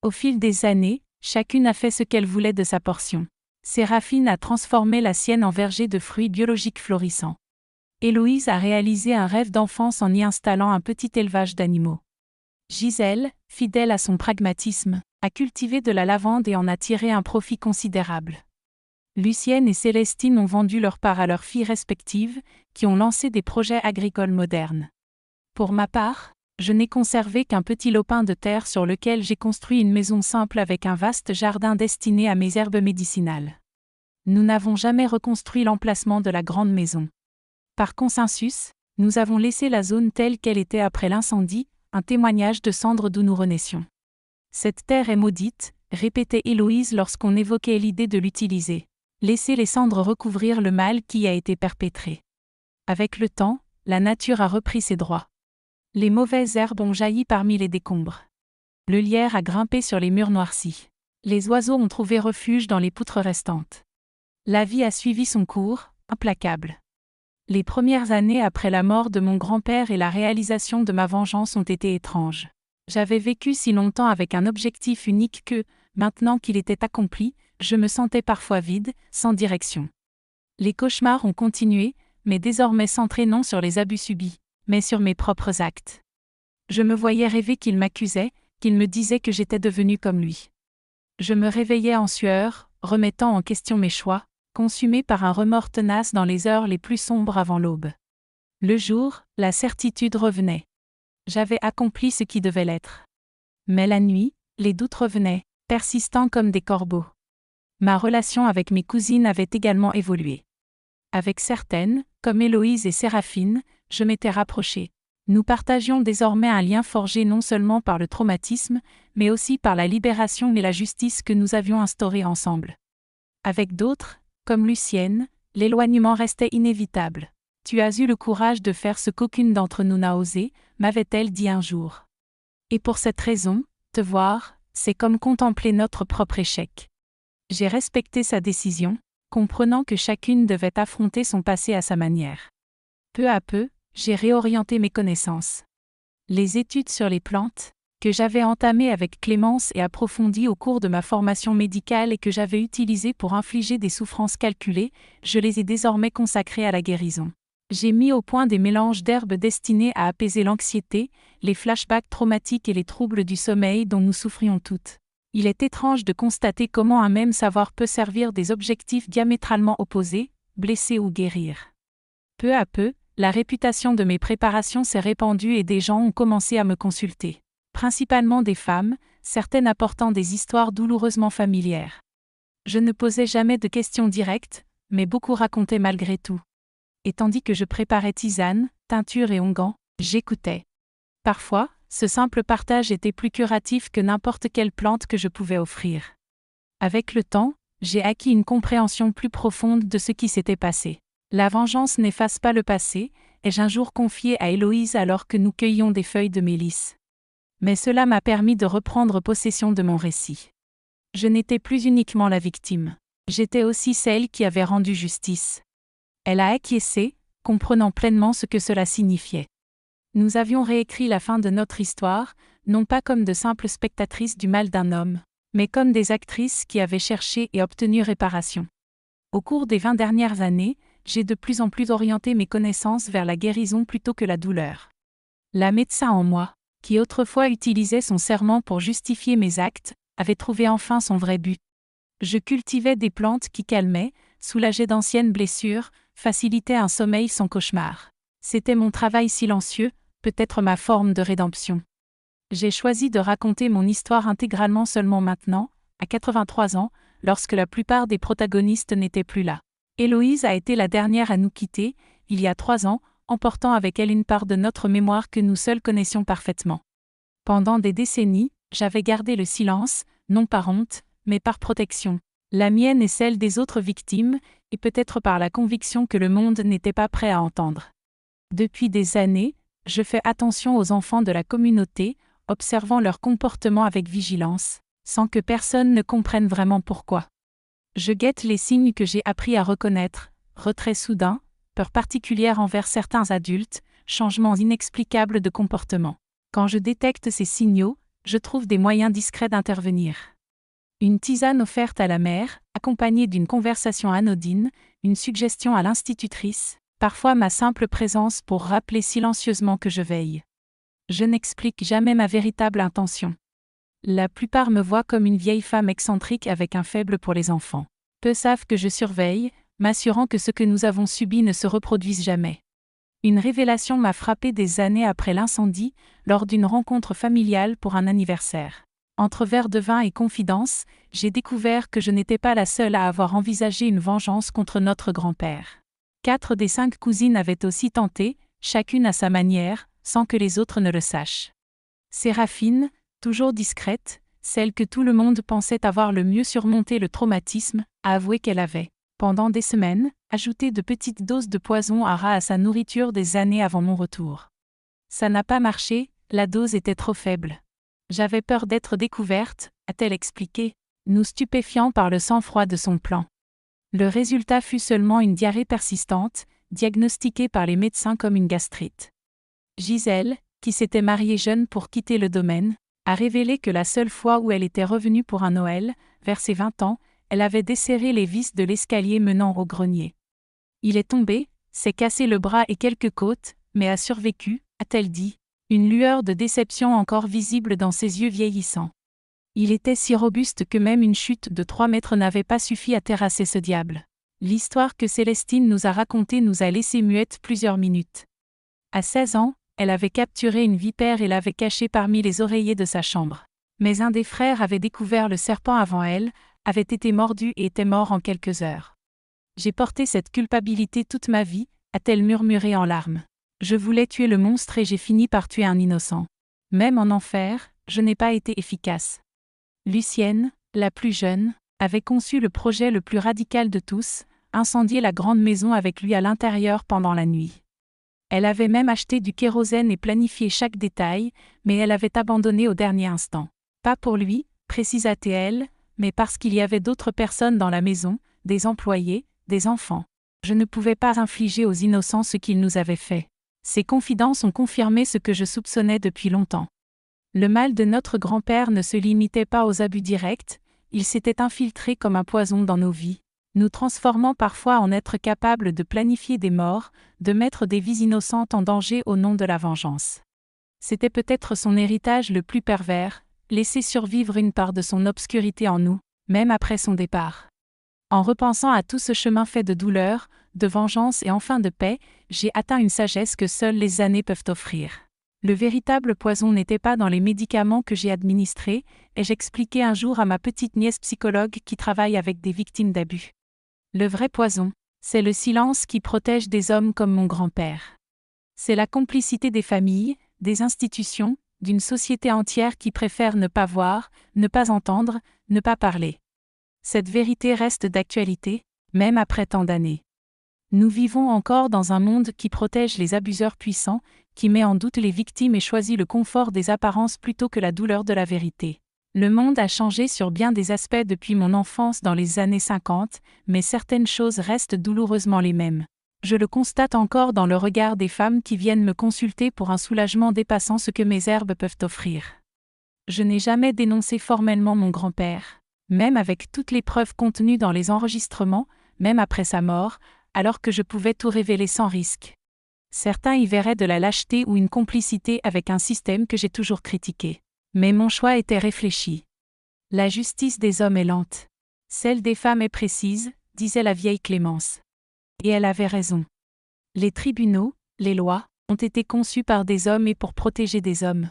Au fil des années, chacune a fait ce qu'elle voulait de sa portion. Séraphine a transformé la sienne en verger de fruits biologiques florissants. Héloïse a réalisé un rêve d'enfance en y installant un petit élevage d'animaux. Gisèle, fidèle à son pragmatisme, a cultivé de la lavande et en a tiré un profit considérable. Lucienne et Célestine ont vendu leur part à leurs filles respectives, qui ont lancé des projets agricoles modernes. Pour ma part, je n'ai conservé qu'un petit lopin de terre sur lequel j'ai construit une maison simple avec un vaste jardin destiné à mes herbes médicinales. Nous n'avons jamais reconstruit l'emplacement de la grande maison. Par consensus, nous avons laissé la zone telle qu'elle était après l'incendie, un témoignage de cendres d'où nous renaissions. Cette terre est maudite, répétait Héloïse lorsqu'on évoquait l'idée de l'utiliser. Laissez les cendres recouvrir le mal qui y a été perpétré. Avec le temps, la nature a repris ses droits. Les mauvaises herbes ont jailli parmi les décombres. Le lierre a grimpé sur les murs noircis. Les oiseaux ont trouvé refuge dans les poutres restantes. La vie a suivi son cours, implacable. Les premières années après la mort de mon grand-père et la réalisation de ma vengeance ont été étranges. J'avais vécu si longtemps avec un objectif unique que, maintenant qu'il était accompli, je me sentais parfois vide, sans direction. Les cauchemars ont continué, mais désormais centrés non sur les abus subis, mais sur mes propres actes. Je me voyais rêver qu'il m'accusait, qu'il me disait que j'étais devenue comme lui. Je me réveillais en sueur, remettant en question mes choix, consumé par un remords tenace dans les heures les plus sombres avant l'aube. Le jour, la certitude revenait. J'avais accompli ce qui devait l'être. Mais la nuit, les doutes revenaient, persistants comme des corbeaux. Ma relation avec mes cousines avait également évolué. Avec certaines, comme Héloïse et Séraphine, je m'étais rapprochée. Nous partagions désormais un lien forgé non seulement par le traumatisme, mais aussi par la libération et la justice que nous avions instaurée ensemble. Avec d'autres, comme Lucienne, l'éloignement restait inévitable. « Tu as eu le courage de faire ce qu'aucune d'entre nous n'a osé », m'avait-elle dit un jour. Et pour cette raison, te voir, c'est comme contempler notre propre échec. J'ai respecté sa décision, comprenant que chacune devait affronter son passé à sa manière. Peu à peu, j'ai réorienté mes connaissances. Les études sur les plantes, que j'avais entamées avec Clémence et approfondies au cours de ma formation médicale et que j'avais utilisées pour infliger des souffrances calculées, je les ai désormais consacrées à la guérison. J'ai mis au point des mélanges d'herbes destinés à apaiser l'anxiété, les flashbacks traumatiques et les troubles du sommeil dont nous souffrions toutes. Il est étrange de constater comment un même savoir peut servir des objectifs diamétralement opposés, blesser ou guérir. Peu à peu, la réputation de mes préparations s'est répandue et des gens ont commencé à me consulter. Principalement des femmes, certaines apportant des histoires douloureusement familières. Je ne posais jamais de questions directes, mais beaucoup racontaient malgré tout. Et tandis que je préparais tisanes, teintures et onguents, j'écoutais. Parfois, ce simple partage était plus curatif que n'importe quelle plante que je pouvais offrir. Avec le temps, j'ai acquis une compréhension plus profonde de ce qui s'était passé. La vengeance n'efface pas le passé, ai-je un jour confié à Héloïse alors que nous cueillions des feuilles de mélisse. Mais cela m'a permis de reprendre possession de mon récit. Je n'étais plus uniquement la victime. J'étais aussi celle qui avait rendu justice. Elle a acquiescé, comprenant pleinement ce que cela signifiait. Nous avions réécrit la fin de notre histoire, non pas comme de simples spectatrices du mal d'un homme, mais comme des actrices qui avaient cherché et obtenu réparation. Au cours des 20 dernières années, j'ai de plus en plus orienté mes connaissances vers la guérison plutôt que la douleur. La médecin en moi, qui autrefois utilisait son serment pour justifier mes actes, avait trouvé enfin son vrai but. Je cultivais des plantes qui calmaient, soulageaient d'anciennes blessures, facilitaient un sommeil sans cauchemar. C'était mon travail silencieux, peut-être ma forme de rédemption. J'ai choisi de raconter mon histoire intégralement seulement maintenant, à 83 ans, lorsque la plupart des protagonistes n'étaient plus là. Héloïse a été la dernière à nous quitter, il y a 3 ans, emportant avec elle une part de notre mémoire que nous seuls connaissions parfaitement. Pendant des décennies, j'avais gardé le silence, non par honte, mais par protection. La mienne et celle des autres victimes, et peut-être par la conviction que le monde n'était pas prêt à entendre. Depuis des années, je fais attention aux enfants de la communauté, observant leur comportement avec vigilance, sans que personne ne comprenne vraiment pourquoi. Je guette les signes que j'ai appris à reconnaître: retrait soudain, peur particulière envers certains adultes, changements inexplicables de comportement. Quand je détecte ces signaux, je trouve des moyens discrets d'intervenir. Une tisane offerte à la mère, accompagnée d'une conversation anodine, une suggestion à l'institutrice, parfois ma simple présence pour rappeler silencieusement que je veille. Je n'explique jamais ma véritable intention. La plupart me voient comme une vieille femme excentrique avec un faible pour les enfants. Peu savent que je surveille, m'assurant que ce que nous avons subi ne se reproduise jamais. Une révélation m'a frappée des années après l'incendie, lors d'une rencontre familiale pour un anniversaire. Entre verre de vin et confidence, j'ai découvert que je n'étais pas la seule à avoir envisagé une vengeance contre notre grand-père. 4 des 5 cousines avaient aussi tenté, chacune à sa manière, sans que les autres ne le sachent. Séraphine, toujours discrète, celle que tout le monde pensait avoir le mieux surmonté le traumatisme, a avoué qu'elle avait, pendant des semaines, ajouté de petites doses de poison à rat à sa nourriture des années avant mon retour. Ça n'a pas marché, la dose était trop faible. J'avais peur d'être découverte, a-t-elle expliqué, nous stupéfiant par le sang-froid de son plan. Le résultat fut seulement une diarrhée persistante, diagnostiquée par les médecins comme une gastrite. Gisèle, qui s'était mariée jeune pour quitter le domaine, a révélé que la seule fois où elle était revenue pour un Noël, vers ses 20 ans, elle avait desserré les vis de l'escalier menant au grenier. Il est tombé, s'est cassé le bras et quelques côtes, mais a survécu, a-t-elle dit, une lueur de déception encore visible dans ses yeux vieillissants. Il était si robuste que même une chute de 3 mètres n'avait pas suffi à terrasser ce diable. L'histoire que Célestine nous a racontée nous a laissé muettes plusieurs minutes. À 16 ans, elle avait capturé une vipère et l'avait cachée parmi les oreillers de sa chambre. Mais un des frères avait découvert le serpent avant elle, avait été mordu et était mort en quelques heures. J'ai porté cette culpabilité toute ma vie, a-t-elle murmuré en larmes. Je voulais tuer le monstre et j'ai fini par tuer un innocent. Même en enfer, je n'ai pas été efficace. Lucienne, la plus jeune, avait conçu le projet le plus radical de tous, incendier la grande maison avec lui à l'intérieur pendant la nuit. Elle avait même acheté du kérosène et planifié chaque détail, mais elle avait abandonné au dernier instant. Pas pour lui, précisa-t-elle, mais parce qu'il y avait d'autres personnes dans la maison, des employés, des enfants. Je ne pouvais pas infliger aux innocents ce qu'ils nous avaient fait. Ces confidences ont confirmé ce que je soupçonnais depuis longtemps. Le mal de notre grand-père ne se limitait pas aux abus directs, il s'était infiltré comme un poison dans nos vies, nous transformant parfois en êtres capables de planifier des morts, de mettre des vies innocentes en danger au nom de la vengeance. C'était peut-être son héritage le plus pervers, laisser survivre une part de son obscurité en nous, même après son départ. En repensant à tout ce chemin fait de douleur, de vengeance et enfin de paix, j'ai atteint une sagesse que seules les années peuvent offrir. Le véritable poison n'était pas dans les médicaments que j'ai administrés, ai-je expliqué un jour à ma petite nièce psychologue qui travaille avec des victimes d'abus. Le vrai poison, c'est le silence qui protège des hommes comme mon grand-père. C'est la complicité des familles, des institutions, d'une société entière qui préfère ne pas voir, ne pas entendre, ne pas parler. Cette vérité reste d'actualité, même après tant d'années. Nous vivons encore dans un monde qui protège les abuseurs puissants, qui met en doute les victimes et choisit le confort des apparences plutôt que la douleur de la vérité. Le monde a changé sur bien des aspects depuis mon enfance dans les années 50, mais certaines choses restent douloureusement les mêmes. Je le constate encore dans le regard des femmes qui viennent me consulter pour un soulagement dépassant ce que mes herbes peuvent offrir. Je n'ai jamais dénoncé formellement mon grand-père, même avec toutes les preuves contenues dans les enregistrements, même après sa mort, alors que je pouvais tout révéler sans risque. Certains y verraient de la lâcheté ou une complicité avec un système que j'ai toujours critiqué. Mais mon choix était réfléchi. La justice des hommes est lente. Celle des femmes est précise, disait la vieille Clémence. Et elle avait raison. Les tribunaux, les lois, ont été conçus par des hommes et pour protéger des hommes.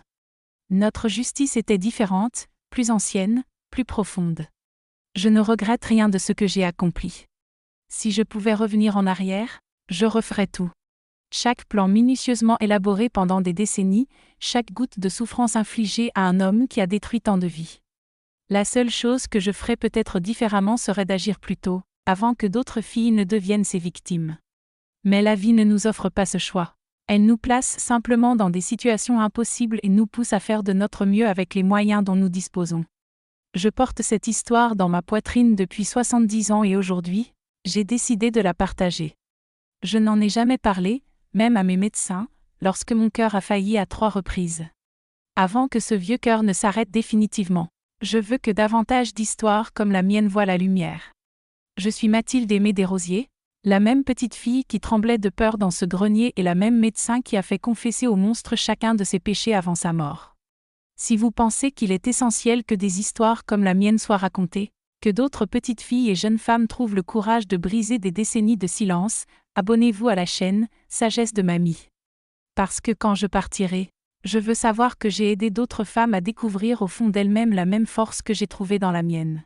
Notre justice était différente, plus ancienne, plus profonde. Je ne regrette rien de ce que j'ai accompli. Si je pouvais revenir en arrière, je referais tout. Chaque plan minutieusement élaboré pendant des décennies, chaque goutte de souffrance infligée à un homme qui a détruit tant de vies. La seule chose que je ferais peut-être différemment serait d'agir plus tôt, avant que d'autres filles ne deviennent ses victimes. Mais la vie ne nous offre pas ce choix. Elle nous place simplement dans des situations impossibles et nous pousse à faire de notre mieux avec les moyens dont nous disposons. Je porte cette histoire dans ma poitrine depuis 70 ans et aujourd'hui, j'ai décidé de la partager. Je n'en ai jamais parlé, même à mes médecins, lorsque mon cœur a failli à 3 reprises. Avant que ce vieux cœur ne s'arrête définitivement, je veux que davantage d'histoires comme la mienne voient la lumière. Je suis Mathilde Aimée Desrosiers, la même petite fille qui tremblait de peur dans ce grenier et la même médecin qui a fait confesser au monstre chacun de ses péchés avant sa mort. Si vous pensez qu'il est essentiel que des histoires comme la mienne soient racontées, que d'autres petites filles et jeunes femmes trouvent le courage de briser des décennies de silence, abonnez-vous à la chaîne Sagesse de Mamie. Parce que quand je partirai, je veux savoir que j'ai aidé d'autres femmes à découvrir au fond d'elles-mêmes la même force que j'ai trouvée dans la mienne.